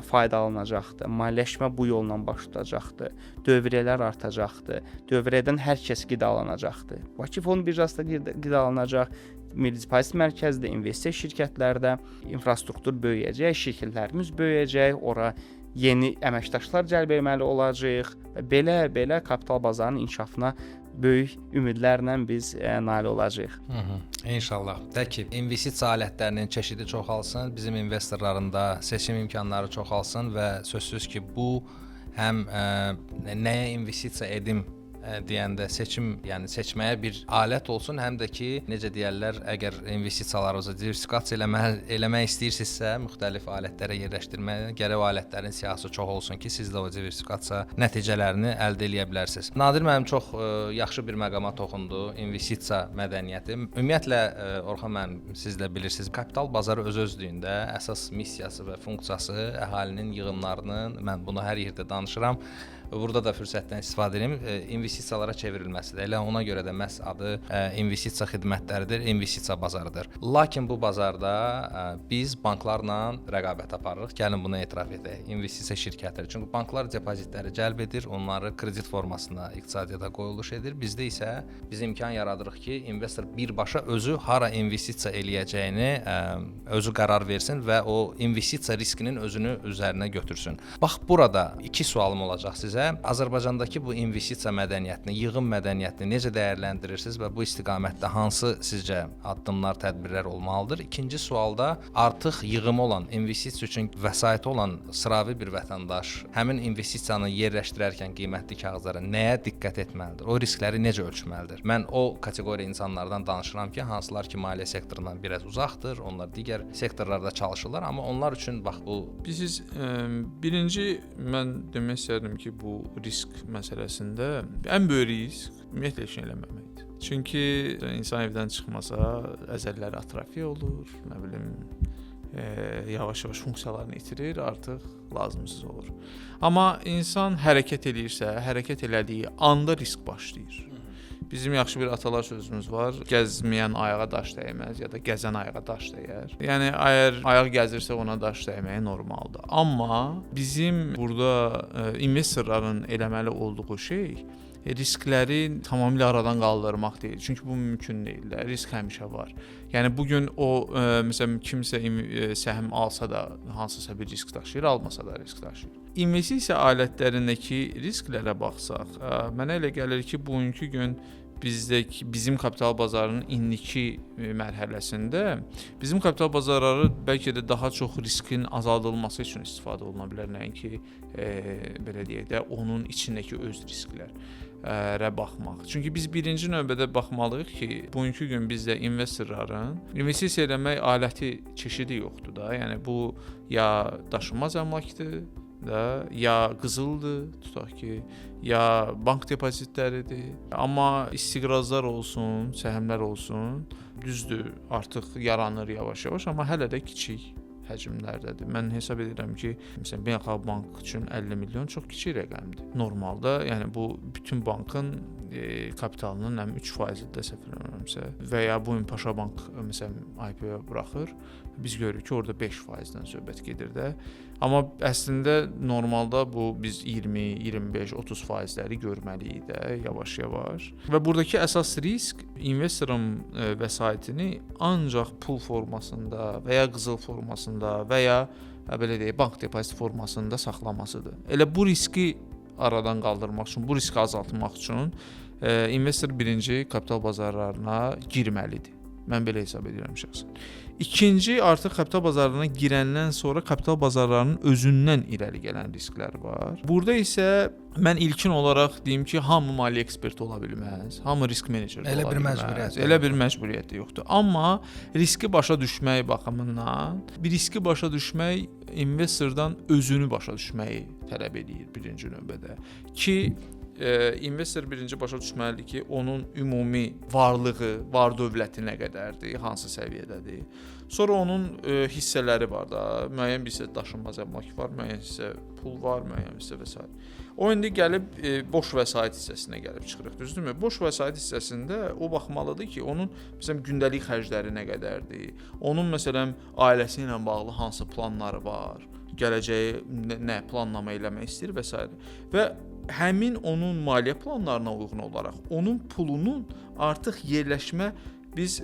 faydalanacaqdır. Maliyyələşmə bu yolla baş tutacaqdır. Dövriyyələr artacaqdır. Dövriyyədən hər kəs qidalanacaqdır. Bakı Fond birjasında qidalanacaq. Milli Depozit Mərkəzində, investisiya şirkətlərdə infrastruktur böyüyəcək, şirkətlərimiz böyüyəcək, ora yeni əməkdaşlar cəlb etməli olacağıq və belə kapital bazarının inkişafına böyük ümidlərlə biz nail olacağıq. İnşallah. Təki investisiya alətlərinin çeşidi çoxalsın, bizim investorların da seçim imkanları çoxalsın və sözsüz ki, bu həm nəyə investisiya edim deyəndə seçməyə bir alət olsun, həm də ki, necə deyirlər, əgər investisiyalarınızı diversifikasiya eləmək istəyirsinizsə, müxtəlif alətlərə yerləşdirməyə, gərək o alətlərin siyahısı çox olsun ki, siz də o diversifikasiya nəticələrini əldə edə bilərsiniz. Nadir müəllim çox yaxşı bir məqama toxundu, investisiya mədəniyyəti. Ümumiyyətlə, Orxan müəllim, siz də bilirsiniz, kapital bazarı öz-özlüyündə əsas missiyası və funksiyası əhalinin yığımlarının, mən bunu hər yerdə danışıram, burada da fürsətdən istifadə edim, investisiyalara çevrilməsidir. Elə ona görə də məhz adı investisiya xidmətləridir, investisiya bazarıdır. Lakin bu bazarda biz banklarla rəqabət aparırıq. Gəlin bunu etiraf edək. İnvestisiya şirkətləri. Çünki banklar depozitləri cəlb edir, onları kredit formasında iqtisadiyyata qoyuluş edir. Bizdə isə biz imkan yaradırıq ki, investor birbaşa özü hara investisiya eləyəcəyini özü qərar versin və o investisiya riskinin özünü üzərinə götürsün. Bax, burada iki sualım olacaq sizə. Azərbaycandakı bu investisiya mədəniyyətini, yığım mədəniyyətini necə dəyərləndirirsiniz və bu istiqamətdə hansı sizcə addımlar, tədbirlər olmalıdır? İkinci sualda artıq yığımı olan, investisiya üçün vəsaiti olan sıravi bir vətəndaş həmin investisiyanı yerləşdirərkən qiymətli kağızlara nəyə diqqət etməlidir? O riskləri necə ölçməlidir? Mən o kateqoriya insanlardan danışıram ki, hansılar ki, maliyyə sektorundan biraz uzaqdır, onlar digər sektorlarda çalışırlar, amma onlar üçün bax bu... Siz birinci mən demək istərdim ki, bu risk məsələsində ən böyük risk ümumiyyətlə işin eləməməkdir. Çünki insan evdən çıxmasa əzəlləri atrofiya olur, nə bilim, yavaş-yavaş funksiyalarını itirir, artıq lazımsız olur. Amma insan hərəkət eləyirsə, hərəkət elədiyi anda risk başlayır. Bizim yaxşı bir atalar sözümüz var. Gəzməyən ayağa daş dəyməz ya da gəzən ayağa daş dəyər. Yəni əgər ayaq gəzirsə ona daş dəyməyi normaldır. Amma bizim burada investorların eləməli olduğu şey riskləri tamamilə aradan qaldırmaq deyil. Çünki bu mümkün deyil. Risk həmişə var. Yəni bu gün o məsələn kimsə səhm alsa da hansısa bir risk daşıyır, almasa da risk daşıyır. İnvestisiya alətlərindəki risklərə baxsaq, mənə elə gəlir ki, bugünkü gün bizim kapital bazarının indiki mərhələsində bizim kapital bazarları bəlkə də daha çox riskin azaldılması üçün istifadə oluna bilər, nəinki belə deyək də onun içindəki öz risklərə baxmaq. Çünki biz birinci növbədə baxmalıyıq ki, bugünkü gün bizdə investorların investisiya eləmək aləti çeşidi yoxdur da. Yəni bu ya daşınmaz əmlakdır, da ya qızıldır, tutaq ki, ya bank depozitləridir. Amma istiqrazlar olsun, səhmlər olsun, düzdür, artıq yaranır yavaş-yavaş, amma hələ də kiçik həcmlərdədir. Mən hesab edirəm ki, məsələn, beynəlxalq bank üçün 50 milyon çox kiçik rəqəmdir. Normalda, yəni bu bütün bankın kapitalının 3%-də səhv eləmirəmsə və ya bu gün Paşa Bank məsələn IPO buraxır, biz görürük ki, orada 5%-dən söhbət gedir də. Amma əslində normalda bu biz 20, 25, 30%-ləri görməliyik də yavaş-yavaş. Və buradakı əsas risk investorun vəsaitini ancaq pul formasında və ya qızıl formasında və ya belə deyək, bank depozit formasında saxlamasıdır. Elə bu riski aradan qaldırmaq üçün, bu riski azaltmaq üçün investor birinci kapital bazarlarına girməlidir. Mən belə hesab edirəm şəxsən. İkinci, artıq kapital bazarlarına girəndən sonra kapital bazarlarının özündən irəli gələn risklər var. Burada isə mən ilkin olaraq deyim ki, hamı maliyyə eksperti ola bilməz, hamı risk meneceri ola bilməz. Elə bir məcburiyyət də yoxdur. Amma riski başa düşmək baxımından, bir riski başa düşmək investordan özünü başa düşməyi tələb edir birinci növbədə. Ki investor birinci başa düşməlidir ki, onun ümumi varlığı, var-dövləti nə qədərdir, hansı səviyyədədir. Sonra onun hissələri var da, müəyyən bir hissə daşınmaz əmlak var, müəyyən hissə pul var, müəyyən hissə və s. O indi gəlib boş vəsait hissəsinə gəlib çıxırıq, düzdürmü? Boş vəsait hissəsində o baxmalıdır ki, onun məsələn gündəlik xərcləri nə qədərdir, onun məsələn ailəsi ilə bağlı hansı planları var, gələcəyi nə planlama eləmək istəyir və s. Və həmin onun maliyyə planlarına uyğun olaraq onun pulunun artıq yerləşmə biz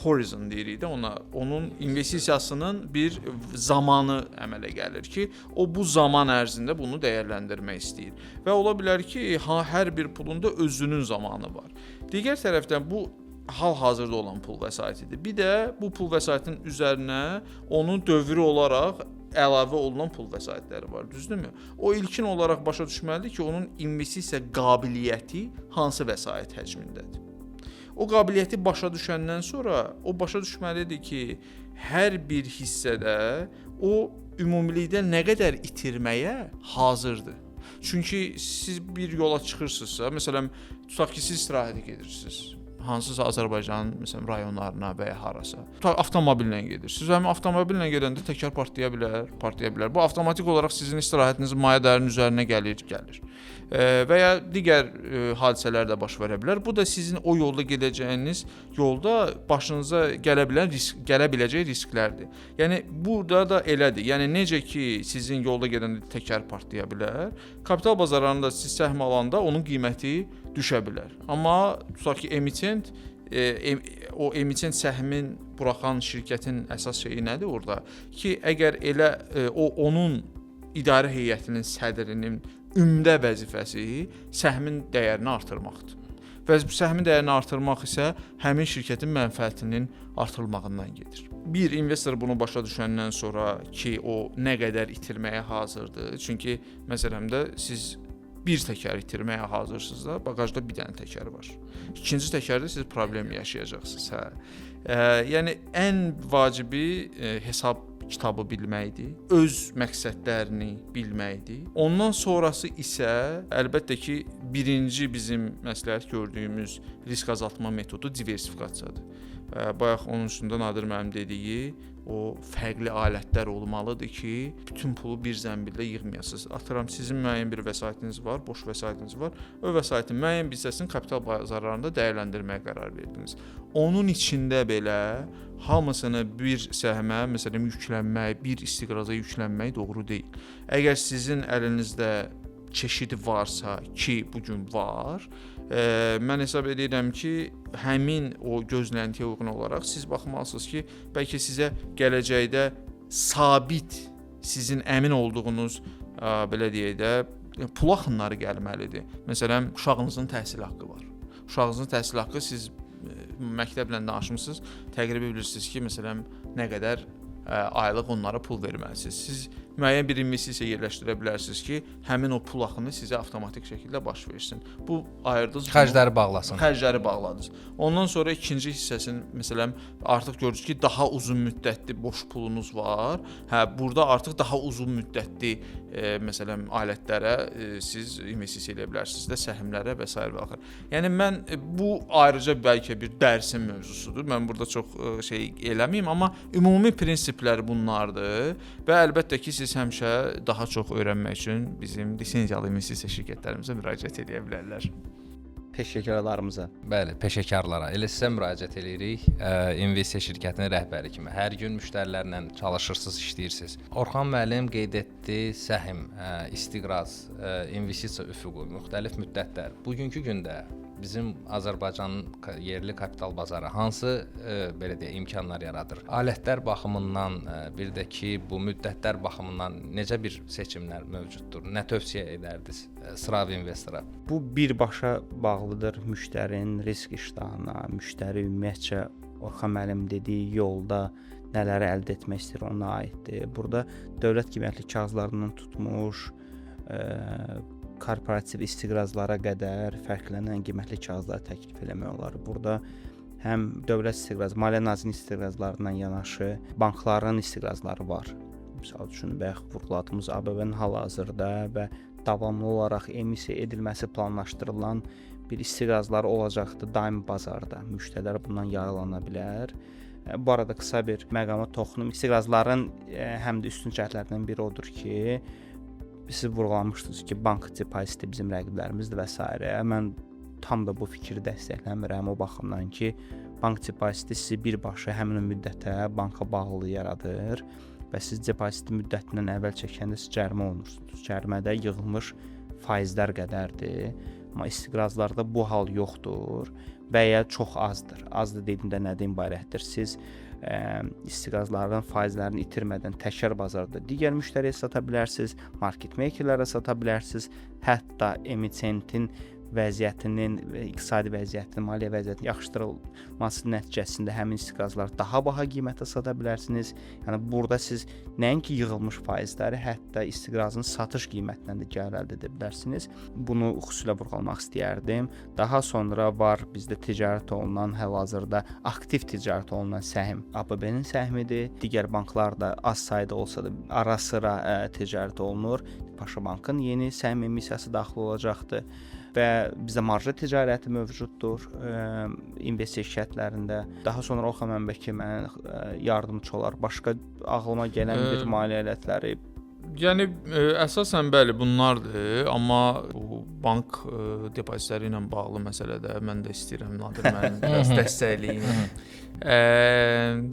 horizon deyirik də ona, onun investisiyasının bir zamanı əmələ gəlir ki, o bu zaman ərzində bunu dəyərləndirmək istəyir. Və ola bilər ki, hər bir pulun da özünün zamanı var. Digər tərəfdən bu hal-hazırda olan pul vəsaitidir. Bir də bu pul vəsaitinin üzərinə onun dövrü olaraq əlavə olunan pul vəsaitləri var, düzdürmü? O ilkin olaraq başa düşməlidir ki, onun investisiya qabiliyyəti hansı vəsait həcmindədir. O qabiliyyəti başa düşəndən sonra o başa düşməlidir ki, hər bir hissədə o ümumilikdə nə qədər itirməyə hazırdır. Çünki siz bir yola çıxırsınızsa, məsələn, tutaq ki, siz istirahətə gedirsiniz. Hansısa Azərbaycanın məsələn rayonlarına və ya harasa. Avtomobillə gedirsiniz. Həmin avtomobillə gedəndə təkər partlaya bilər. Bu avtomatik olaraq sizin istirahətinizin maya dərinin üzərinə gəlir. Və ya digər hadisələr də baş verə bilər. Bu da sizin o yolda gedəcəyiniz yolda başınıza gələ biləcək risklərdir. Yəni burada da elədir. Yəni necə ki sizin yolda gedəndə təkər partlaya bilər, kapital bazarlarında siz səhm alanda onun qiyməti düşə bilər. Amma tutaq ki emitent o emitent səhmin buraxan şirkətin əsas şeyi nədir orada? Ki əgər elə onun idarə heyətinin sədrinin ümdə vəzifəsi səhmin dəyərini artırmaqdır. Və bu səhmin dəyərini artırmaq isə həmin şirkətin mənfəətinin artırılmağından gedir. Bir investor bunu başa düşəndən sonra ki, o nə qədər itirməyə hazırdır. Çünki məsələmdə siz bir təkər itirməyə hazırsınız da, baqajda bir dənə təkər var. İkinci təkərdə siz problem yaşayacaqsınız. Yəni ən vacibi hesab kitabı bilməkdir, öz məqsədlərini bilməkdir. Ondan sonrası isə əlbəttə ki, birinci bizim məsləhət gördüyümüz risk azaltma metodu diversifikasiyadır. Bayaq onun üstündə Nadir müəllim dediyi o fərqli alətlər olmalıdır ki, bütün pulu bir zənbildə yığmayasınız. Atıram, sizin müəyyən bir vəsaitiniz var, boş vəsaitiniz var. O vəsaitin müəyyən bir hissəsini kapital bazarlarında dəyərləndirməyə qərar verdiniz. Onun içində belə hamısını bir səhmə, məsələn, yüklənmək, bir istiqraza yüklənmək doğru deyil. Əgər sizin əlinizdə çeşidi varsa ki, bugün var, mən hesab edirəm ki, həmin o gözləntiyə uyğun olaraq siz baxmalısınız ki, bəlkə sizə gələcəkdə sabit, sizin əmin olduğunuz, belə deyək də, pul axınları gəlməlidir. Məsələn, uşağınızın təhsil haqqı var. Uşağınızın təhsil haqqı siz məktəblə danışmısınız, təqribi bilirsiniz ki, məsələn, nə qədər aylıq onlara pul verməlisiniz. Siz müəyyən bir investisiya yerləşdirə bilərsiniz ki, həmin o pul axını sizə avtomatik şəkildə baş versin. Bu ayırdınız. Xərcləri bağlasın. Xərcləri bağladınız. Ondan sonra ikinci hissəsini məsələn artıq görürsüz ki, daha uzun müddətli boş pulunuz var. Hə, burada artıq daha uzun müddətli məsələn alətlərə siz investisiya edə bilərsiniz də, səhmlərə və s. və axır. Yəni mən bu ayrıca bəlkə bir dərsin mövzusudur. Mən burada çox şey eləməyim, amma ümumi prinsipləri bunlardır və əlbəttə ki, siz həmişə daha çox öyrənmək üçün bizim lisenziyalı investisiya şirkətlərimizə müraciət edə bilərlər. Peşəkarlarımıza. Bəli, peşəkarlara. Elə sizə müraciət edirik. İnvestisiya şirkətinin rəhbəri kimi hər gün müştərilərlə çalışırsınız, işləyirsiniz. Orxan müəllim qeyd etdi, səhm, istiqraz, investisiya üfüqü, müxtəlif müddətlər. Bugünkü gündə bizim Azərbaycanın yerli kapital bazarı hansı belə deyə imkanlar yaradır? Alətlər baxımından, bir də ki, bu müddətlər baxımından necə bir seçimlər mövcuddur? Nə tövsiyə edərdiniz sıravi investora? Bu birbaşa bağlıdır müştərinin risk iştahına, müştəri ümumiyyətcə Orxan müəllim dediyi yolda nələri əldə etmək istəyir, ona aiddir. Burada dövlət qiymətli kağızlarından tutmuş, korporativ istiqrazlara qədər fərqlənən qiymətli kağızlar təklif eləmək olar. Burada həm dövlət istiqrazı, Maliyyə Nazirliyinin istiqrazlarından yanaşı bankların istiqrazları var. Məsəl üçün bayaq vurğuladığımız ABV-nin hal-hazırda və davamlı olaraq emisiya edilməsi planlaşdırılan bir istiqrazlar olacaqdır daimi bazarda. Müştərilər bundan yararlana bilər. Bu arada qısa bir məqama toxunum. İstiqrazların həm də üstün cəhətlərindən biri odur ki, siz vurğulamışdınız ki, bank depoziti bizim rəqiblərimizdir və s. Mən tam da bu fikri dəstəkləmirəm o baxımdan ki, bank depoziti sizi birbaşa həmin müddətə banka bağlılığı yaradır və siz depoziti müddətindən əvvəl çəkəndə siz cərimə olunursunuz. Cərimədə yığılmış faizlər qədərdir, amma istiqrazlarda bu hal yoxdur və ya çox azdır. Azdır dediyimdə nədən ibarətdir? Siz istiqrazların faizlərini itirmədən təkrar bazarda digər müştəriyə sata bilərsiniz, market makerlərə sata bilərsiniz, hətta emitentin vəziyyətinin, iqtisadi vəziyyətinin, maliyyə vəziyyətinin yaxşıdırılması nəticəsində həmin istiqrazlar daha baha qiymətə sata bilərsiniz. Yəni burada siz nəinki yığılmış faizləri, hətta istiqrazın satış qiymətindən də gəlir əldə edə bilərsiniz. Bunu xüsusilə vurğulamaq istəyərdim. Daha sonra var bizdə ticarət olunan, hal-hazırda aktiv ticarət olunan səhm ABB-nin səhmidir. Digər banklar da az sayda olsa da ara-sıra ticarət olunur. Paşa Bankın yeni səhm emissiyası daxil olacaqdır və bizdə marja ticarəti mövcuddur investisiya şirkətlərində. Daha sonra Orxan müəllim ki, mənə yardımçı olar. Başqa ağlıma gələn bir maliyyə alətləri. Yəni əsasən bəli bunlardır, amma bu bank depozitləri ilə bağlı məsələdə mən də istəyirəm Nadir mənim biraz dəstəkləyim.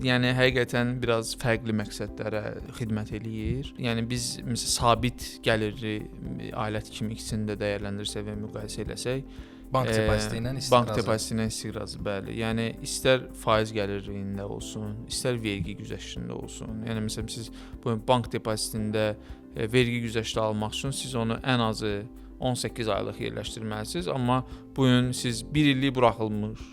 Yəni həqiqətən biraz fərqli məqsədlərə xidmət eləyir. Yəni biz məsələn sabit gəlirli alət kimi ikisini də dəyərləndirsək və müqayisə eləsək, bank depoziti ilə istiqrazı. Bank depoziti ilə istiqrazı, bəli. Yəni istər faiz gəlirliyində olsun, istər vergi güzəştində olsun. Yəni məsələn siz bu bank depozitində vergi güzəşti almaq üçün siz onu ən azı 18 aylıq yerləşdirməlisiniz, amma bu gün siz 1 illik buraxılmış,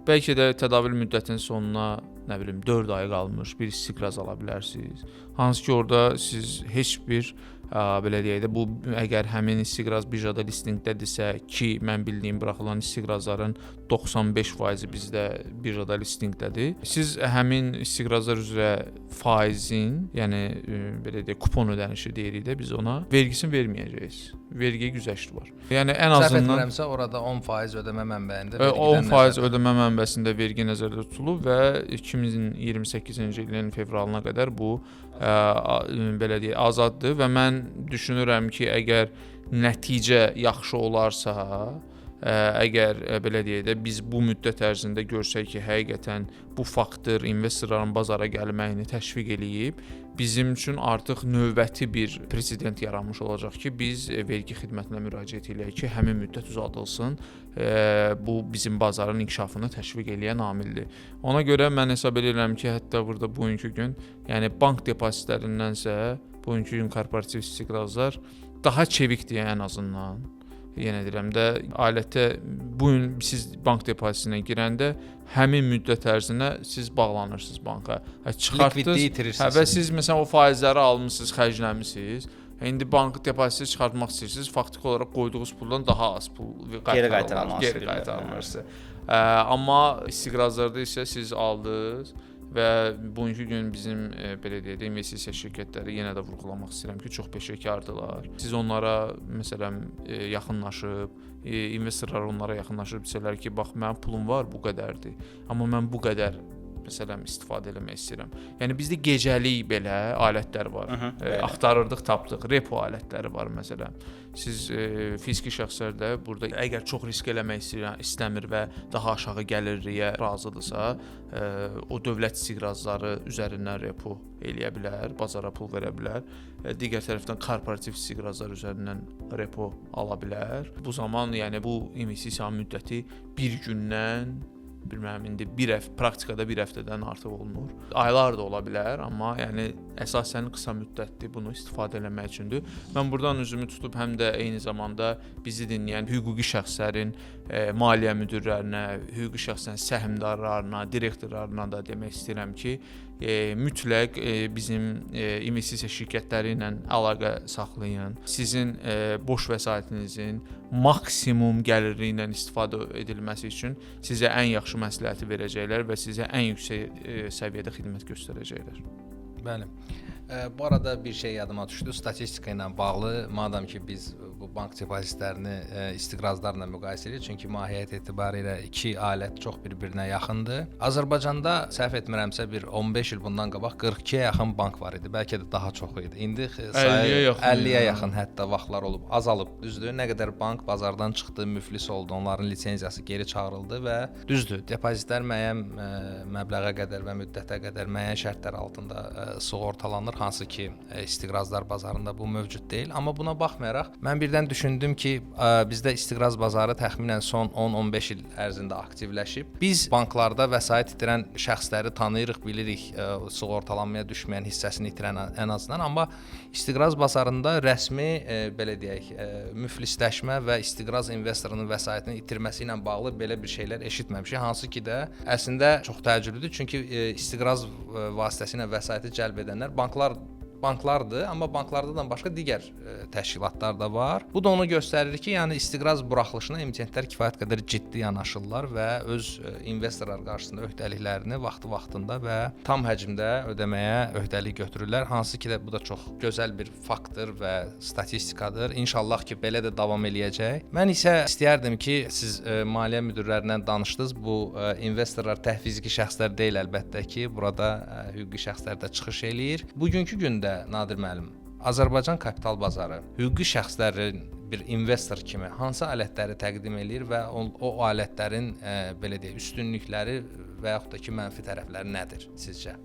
bəlkə də tədavül müddətinin sonuna, nə bilim, 4 ay qalmış bir istiqraz ala bilərsiniz. Hansı ki, orada siz heç bir belə deyək də, bu əgər həmin istiqraz birjada listinqdədirsə ki, mən bildiyim buraxılan istiqrazların 95% bizdə birjada listinqdədir. Siz həmin istiqrazlar üzrə faizin, yəni belə deyək, kupon ödənişi deyirik də biz ona, vergisini verməyəcəksiniz. Vergi güzəşti var. Yəni ən azından səhv etmirəmsə orada 10% ödəmə mənbəyində 10% ödəmə mənbəsində vergi nəzərdə tutulub və 2028-ci ilin fevralına qədər bu belə deyək azaddır və mən düşünürəm ki, əgər nəticə yaxşı olarsa, əgər belə deyək də biz bu müddət ərzində görsək ki, həqiqətən bu faktor investorların bazara gəlməyini təşviq eləyib, bizim üçün artıq növbəti bir president yaranmış olacaq ki, biz vergi xidmətinə müraciət eləyək ki, həmin müddət uzadılsın. Bu bizim bazarın inkişafını təşviq eləyən amildir. Ona görə mən hesab edirəm ki, hətta burada bugünkü gün, yəni bank depozitlərindənsə bugünkü gün korporativ istiqrazlar daha çevikdir ən azından. Yenə deyirəm də, alətə bu gün siz bank depozitinə girəndə həmin müddət ərzində siz bağlanırsınız banka. Çıxartdınız. Və siz məsələn o faizləri almısınız, xərcləmisiniz. İndi bank depoziti çıxartmaq istəyirsiniz, faktiki olaraq qoyduğunuz puldan daha az pul geri qaytarılmırsınız. Amma istiqrazlarda isə siz aldınız və bugünkü gün bizim belə deyək də investisiya şirkətləri yenə də vurğulamaq istəyirəm ki, çox peşəkardılar. Siz onlara məsələn yaxınlaşıb, investorlar onlara yaxınlaşıb desələr ki, bax mənim pulum var, bu qədərdir. Amma mən bu qədər məsələn istifadə etmək istəyirəm. Yəni bizdə gecəlik belə alətlər var. Axtarırdıq, tapdıq. Repo alətləri var məsələn. Siz fiziki şəxslər də burada əgər çox risk eləmək istəmir və daha aşağı gəlirliyə razıdırsa, o dövlət istiqrazları üzərindən repo eləyə bilər, bazara pul verə bilər. Digər tərəfdən korporativ istiqrazlar üzərindən repo ala bilər. Bu zaman yəni bu investisiya müddəti bir gündən bilmirəm indi praktikada bir həftədən artıq olmur. Aylar da ola bilər, amma yəni əsasən qısa müddətli bunu istifadə etmək üçündür. Mən burdan üzümü tutub həm də eyni zamanda bizi dinləyən hüquqi şəxslərin maliyyə müdirlərinə, hüquqi şəxslərin səhmdarlarına, direktorlarına da demək istəyirəm ki, mütləq bizim investisiya şirkətləri ilə əlaqə saxlayın. Sizin boş vəsaitinizin maksimum gəliri ilə istifadə edilməsi üçün sizə ən yaxşı məsləhəti verəcəklər və sizə ən yüksək səviyyədə xidmət göstərəcəklər. Bəli. Bu arada bir şey yadıma düşdü. Statistika ilə bağlı, madam ki biz bu bank depozitlərini istiqrazlarla müqayisə edirik, çünki mahiyyət etibarilə iki alət çox bir-birinə yaxındır. Azərbaycanda səhv etmirəmsə bir 15 il bundan qabaq 42-yə yaxın bank var idi, bəlkə də daha çox idi. İndi sayı 50-yə yaxın hətta vaxtlar olub, azalıb. Düzdür, nə qədər bank bazardan çıxdı, müflis oldu, onların lisenziyası geri çağırıldı və düzdür, depozitlər müəyyən məbləğə qədər və müddətə qədər müəyyən şərtlər altında sığortalanır, hansı ki istiqrazlar bazarında bu mövcud deyil. Amma buna baxmayaraq mən birdən düşündüm ki, bizdə istiqraz bazarı təxminən son 10-15 il ərzində aktivləşib. Biz banklarda vəsait itirən şəxsləri tanıyırıq, bilirik, sığortalanmaya düşməyən hissəsini itirən ən azından, amma istiqraz bazarında rəsmi belə deyək, müflisləşmə və istiqraz investorunun vəsaitini itirməsi ilə bağlı belə bir şeylər eşitməmişik. Hansı ki də əslində çox təəccüblüdür, çünki istiqraz vasitəsilə vəsaiti cəlb edənlər banklardır, amma banklardan başqa digər təşkilatlar da var. Bu da onu göstərir ki, yəni istiqraz buraxılışına emitentlər kifayət qədər ciddi yanaşırlar və öz investorlar qarşısında öhdəliklərini vaxtı-vaxtında və tam həcmdə ödəməyə öhdəlik götürürlər. Hansı ki də bu da çox gözəl bir faktdır və statistikadır. İnşallah ki belə də davam eləyəcək. Mən isə istəyərdim ki, siz maliyyə müdirlərindən danışdınız. Bu investorlar fiziki şəxslər deyil əlbəttə ki, burada hüquqi şəxslər də çıxış eləyir. Bugünkü gündə Nadir müəllim, Azərbaycan kapital bazarı hüquqi şəxslərin bir investor kimi hansı alətləri təqdim eləyir və o alətlərin belə deyək, üstünlükləri və yaxud da ki mənfi tərəfləri nədir sizcə?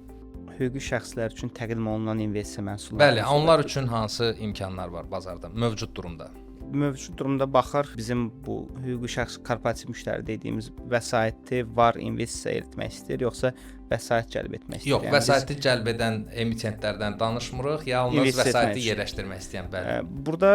Hüquqi şəxslər üçün təqdim olunan investisiya məhsulları. Bəli, onlar üçün hansı imkanlar var bazarda, mövcud durumda? Mövcud durumda baxar bizim bu hüquqi şəxs korporativ müştəri dediyimiz vəsaiti var investisiya etmək istəyir, yoxsa vəsait cəlb etmək istəyir? Yox, yəni vəsaiti cəlb edən emitentlərdən danışmırıq, yalnız vəsaiti yerləşdirmək istəyən, bəli. Burada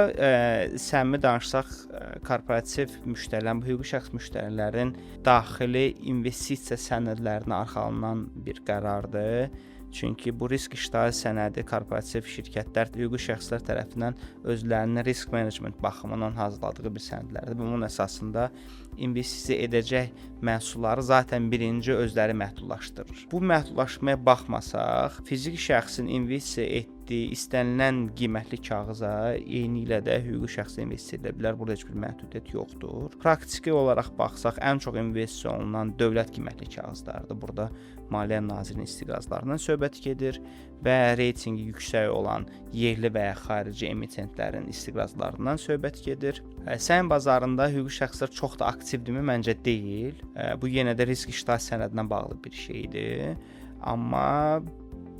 səmimi danışsaq, korporativ müştərilər, bu hüquqi şəxs müştərilərin daxili investisiya sənədlərinə arxalanan bir qərardır. Çünki bu risk iştahı sənədi korporativ şirkətlər, hüquqi şəxslər tərəfindən özlərinin risk menecment baxımından hazırladığı bir sənədlərdir. Bunun əsasında investisiya edəcək məhsulları zaten birinci özləri məhdudlaşdırır. Bu məhdudlaşmaya baxmasaq, fiziki şəxsin investisiya etdiyi istənilən qiymətli kağıza eynilə də hüquqi şəxs investisiya edə bilər. Burada heç bir məhdudiyyət yoxdur. Praktiki olaraq baxsaq, ən çox investisiya olunan dövlət qiymətli kağızlardır. Burada Maliyyə Nazirliyinin istiqrazlarından söhbət gedir və reytinqi yüksək olan yerli və ya xarici emitentlərin istiqrazlarından söhbət gedir. Səhm bazarında hüquqi şəxslər çox da aktivdirmi? Məncə deyil. Bu yenə də risk iştah sənədinə bağlı bir şeydir. Amma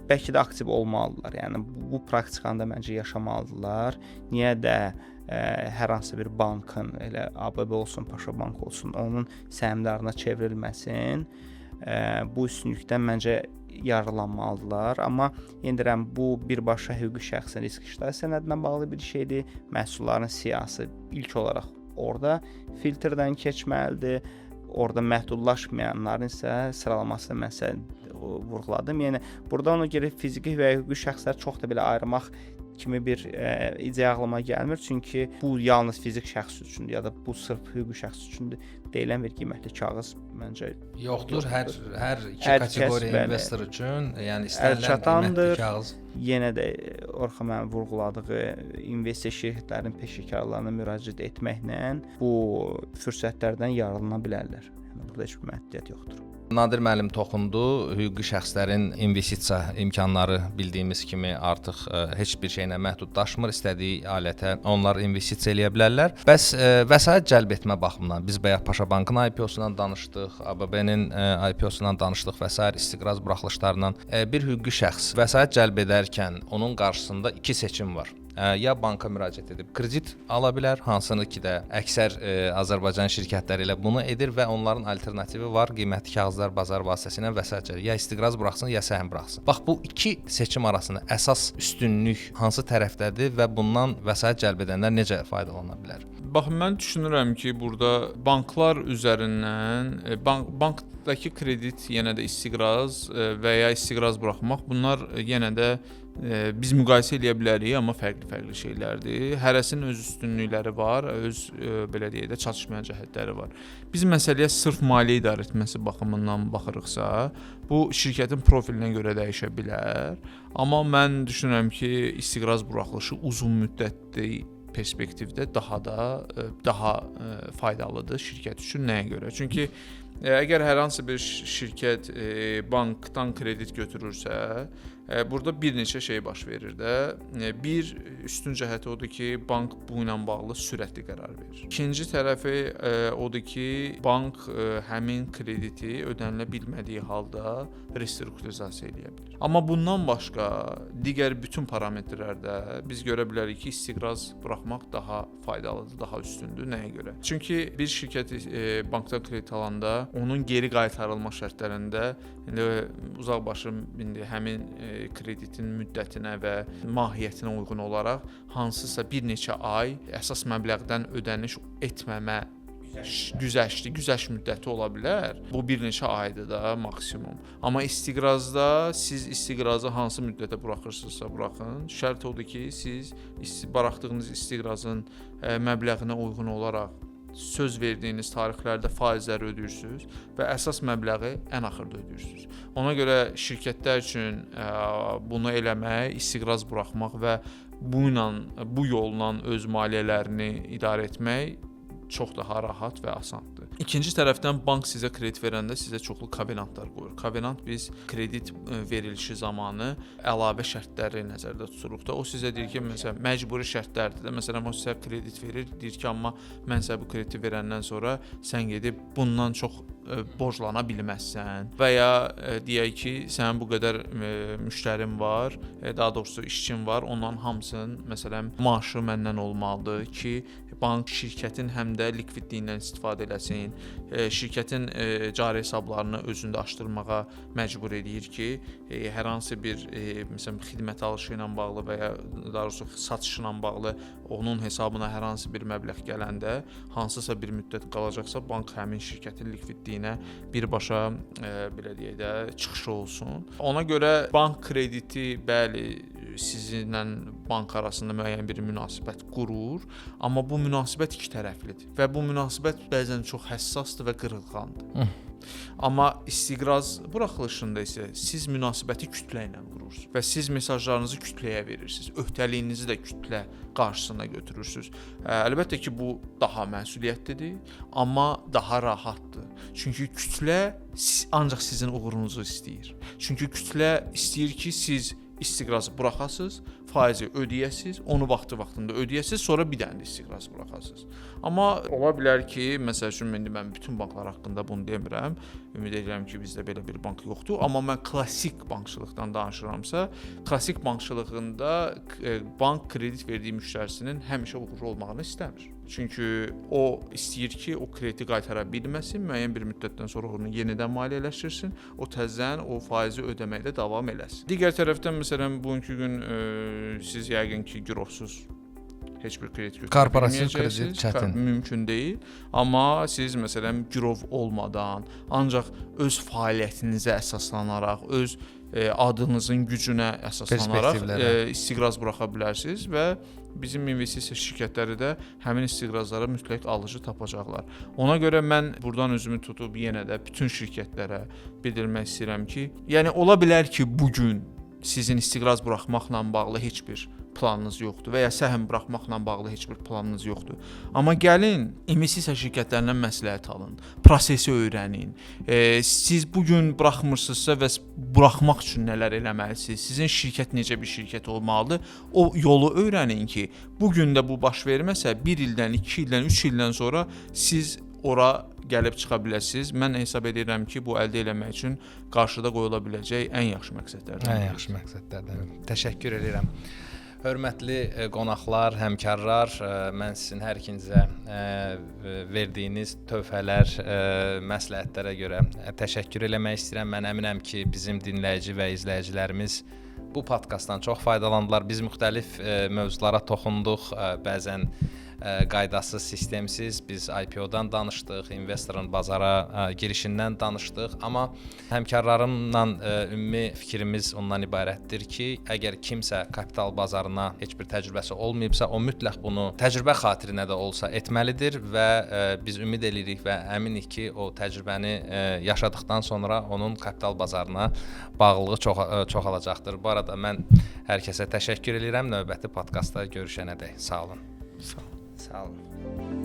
bəlkə də aktiv olmalıdırlar. Yəni bu praktikanı da məncə yaşamalıdırlar. Niyə də hər hansı bir bankın, elə ABB olsun, Paşa Bank olsun, onun səhmdarına çevrilməsin. Bu üstünlükdən məncə yararlanmalıdırlar. Amma yenə deyirəm, bu birbaşa hüquqi şəxsin risk iştahı sənədinə bağlı bir şeydir. Məhsulların siyahısı ilk olaraq orada filtrdən keçməlidir. Orada məhdudlaşmayanların isə sıralamasını mən vurğuladım. Yəni burada ona görə fiziki və hüquqi şəxsləri çox da belə ayırmaq kimi bir ideya ağlıma gəlmir. Çünki bu yalnız fizik şəxs üçündür ya da bu sırf hüquqi şəxs üçündür deyilən bir qiymətli kağız məncə yoxdur. Hər iki kateqoriya investor üçün, yəni istənilən qiymətli kağız. Yenə də Orxan mənim vurğuladığı investisiya şirkətlərinin peşəkarlarına müraciət etməklə bu fürsətlərdən yararlana bilərlər. Yəni burada heç bir məhdudiyyət yoxdur. Nadir müəllim toxundu. Hüquqi şəxslərin investisiya imkanları bildiyimiz kimi artıq heç bir şeylə məhdudlaşmır. İstədiyi alətə onlar investisiya eləyə bilərlər. Bəs vəsait cəlb etmə baxımından biz bayaq Paşa Bankın IPO-sundan danışdıq, ABB-nin IPO-sundan danışdıq və sair istiqraz buraxılışlarından. Bir hüquqi şəxs vəsait cəlb edərkən onun qarşısında iki seçim var. Ya banka müraciət edib kredit ala bilər, hansını ki də əksər Azərbaycan şirkətləri ilə bunu edir və onların alternativi var, qiymətli kağızlar bazar vasitəsilə vəsait ya istiqraz buraxsın, ya səhəm buraxsın. Bax bu iki seçim arasında əsas üstünlük hansı tərəfdədir və bundan vəsait cəlb edənlər necə faydalana bilər? Bax mən düşünürəm ki, burada banklar üzərindən bankdakı kredit, yenə də istiqraz və ya istiqraz buraxmaq, bunlar yenə də biz müqayisə edə bilərik, amma fərqli şeylərdir. Hərəsinin öz üstünlükləri var, öz belə deyək də çatışmayan cəhətləri var. Biz məsələyə sırf maliyyə idarə etməsi baxımından baxırıqsa, bu şirkətin profilinə görə dəyişə bilər. Amma mən düşünürəm ki, istiqraz buraxılışı uzun müddətli perspektivdə daha faydalıdır şirkət üçün. Nəyə görə? Çünki əgər hər hansı bir şirkət bankdan kredit götürürsə, burada bir neçə şey baş verir də. Bir üstün cəhəti odur ki, bank bu ilə bağlı sürətli qərar verir. İkinci tərəfi odur ki, bank həmin krediti ödənilə bilmədiyi halda restrukturizasiya edə bilər. Amma bundan başqa digər bütün parametrlərdə biz görə bilərik ki, istiqraz buraxmaq daha faydalıdır, daha üstündür. Nəyə görə? Çünki bir şirkət bankdan kredit alanda onun geri qaytarılma şərtlərində uzaqbaşı həmin kreditin müddətinə və mahiyyətinə uyğun olaraq hansısa bir neçə ay əsas məbləğdən ödəniş etməmə güzəşt müddəti ola bilər. Bu bir neçə aydır da maksimum. Amma istiqrazda siz istiqrazı hansı müddətə buraxırsınızsa buraxın, şərt odur ki, siz buraxdığınız istiqrazın məbləğinə uyğun olaraq söz verdiyiniz tarixlərdə faizləri ödəyirsiniz və əsas məbləği ən axırda ödəyirsiniz. Ona görə şirkətlər üçün bunu eləmək, istiqraz buraxmaq və bu yolla öz maliyyələrini idarə etmək çox daha rahat və asandır. İkinci tərəfdən bank sizə kredit verəndə sizə çoxlu kovenantlar qoyur. Kovenant biz kredit verilişi zamanı əlavə şərtləri nəzərdə tuturuq da. O sizə deyir ki, məsələn, məcburi şərtlərdir də. Məsələn, o sizə kredit verir, deyir ki, amma mən sizə bu krediti verəndən sonra sən gedib bundan çox borclana bilməzsən və ya deyək ki, sənin bu qədər müştərin var, daha doğrusu işçin var, onların hamısının məsələn maaşı məndən olmalıdır ki, bank şirkətin həm də likvidliyindən istifadə eləsin, şirkətin cari hesablarını özündə açdırmağa məcbur edir ki, hər hansı bir məsələn xidmət alışı ilə bağlı və ya daha doğrusu satışı ilə bağlı onun hesabına hər hansı bir məbləğ gələndə hansısa bir müddət qalacaqsa, bank həmin şirkətin likvidliyinə birbaşa belə deyək də çıxışı olsun. Ona görə bank krediti bəli sizinlə bank arasında müəyyən bir münasibət qurur, amma bu münasibət iki tərəflidir və bu münasibət bəzən çox həssasdır və qırılğandır. Amma istiqraz buraxılışında isə siz münasibəti kütlə ilə qurursunuz və siz mesajlarınızı kütləyə verirsiniz, öhdəliyinizi də kütlə qarşısına götürürsünüz. Əlbəttə ki, bu daha məsuliyyətlidir, amma daha rahatdır. Çünki kütlə ancaq sizin uğurunuzu istəyir. Çünki kütlə istəyir ki, siz istiqrazı buraxasınız, faizi ödəyəsiniz, onu vaxtında ödəyəsiniz, sonra bir dənə də istiqraz buraxasınız. Amma ola bilər ki, məsəl üçün mən bütün banklar haqqında bunu demirəm. Ümid edirəm ki, bizdə belə bir bank yoxdur, amma mən klassik bankçılıqdan danışıramsa, klassik bankçılığında bank kredit verdiyi müştərisinin həmişə uğurlu olmağını istəmir. Çünki o istəyir ki, o krediti qaytara bilməsin, müəyyən bir müddətdən sonra onu yenidən maliyyələşdirsin, o təzədən o faizi ödəməkdə davam eləsin. Digər tərəfdən məsələn bugünkü gün siz yəqin ki, girovsuz heç bir kredit götürə Korporativ bilməyəcəksiniz. kredit çətin. Mümkün deyil. Amma siz məsələn girov olmadan, ancaq öz fəaliyyətinizə əsaslanaraq, öz adınızın gücünə əsaslanaraq istiqraz buraxa bilərsiniz və bizim investisiya şirkətləri də həmin istiqrazlara mütləq alıcı tapacaqlar. Ona görə mən burdan özümü tutub yenə də bütün şirkətlərə bildirmək istəyirəm ki, yəni ola bilər ki, bu gün sizin istiqraz buraxmaqla bağlı heç bir planınız yoxdur və ya səhm buraxmaqla bağlı heç bir planınız yoxdur. Amma gəlin investisiya şirkətlərindən məsləhət alın, prosesi öyrənin. Siz bu gün buraxmırsınızsa və buraxmaq üçün nələr eləməlisiniz? Sizin şirkət necə bir şirkət olmalıdır? O yolu öyrənin ki, bu gün də bu baş verməsə 1 ildən, 2 ildən, 3 ildən sonra siz ora gəlib çıxa biləsiniz. Mən hesab edirəm ki, bu əldə etmək üçün qarşıda qoyula biləcək ən yaxşı məqsədlərdən biridir. Ən yaxşı məqsədlərdən. Təşəkkür edirəm. Hörmətli qonaqlar, həmkarlar, mən sizin hər ikinizə verdiyiniz tövhələr, məsləhətlərə görə təşəkkür eləmək istəyirəm. Mən əminəm ki, bizim dinləyici və izləyicilərimiz bu podkastdan çox faydalandılar. Biz müxtəlif mövzulara toxunduq, bəzən qaydasız, sistemsiz. Biz IPO-dan danışdıq, investorun bazara girişindən danışdıq, amma həmkarlarımla ümumi fikrimiz ondan ibarətdir ki, əgər kimsə kapital bazarına heç bir təcrübəsi olmayıbsa, o mütləq bunu təcrübə xatirinə də olsa etməlidir və biz ümid edirik və əminik ki, o təcrübəni yaşadıktan sonra onun kapital bazarına bağlılığı çoxalacaqdır. Bu arada mən hər kəsə təşəkkür edirəm. Növbəti podkastda görüşənədək sağ olun. Sağ olun.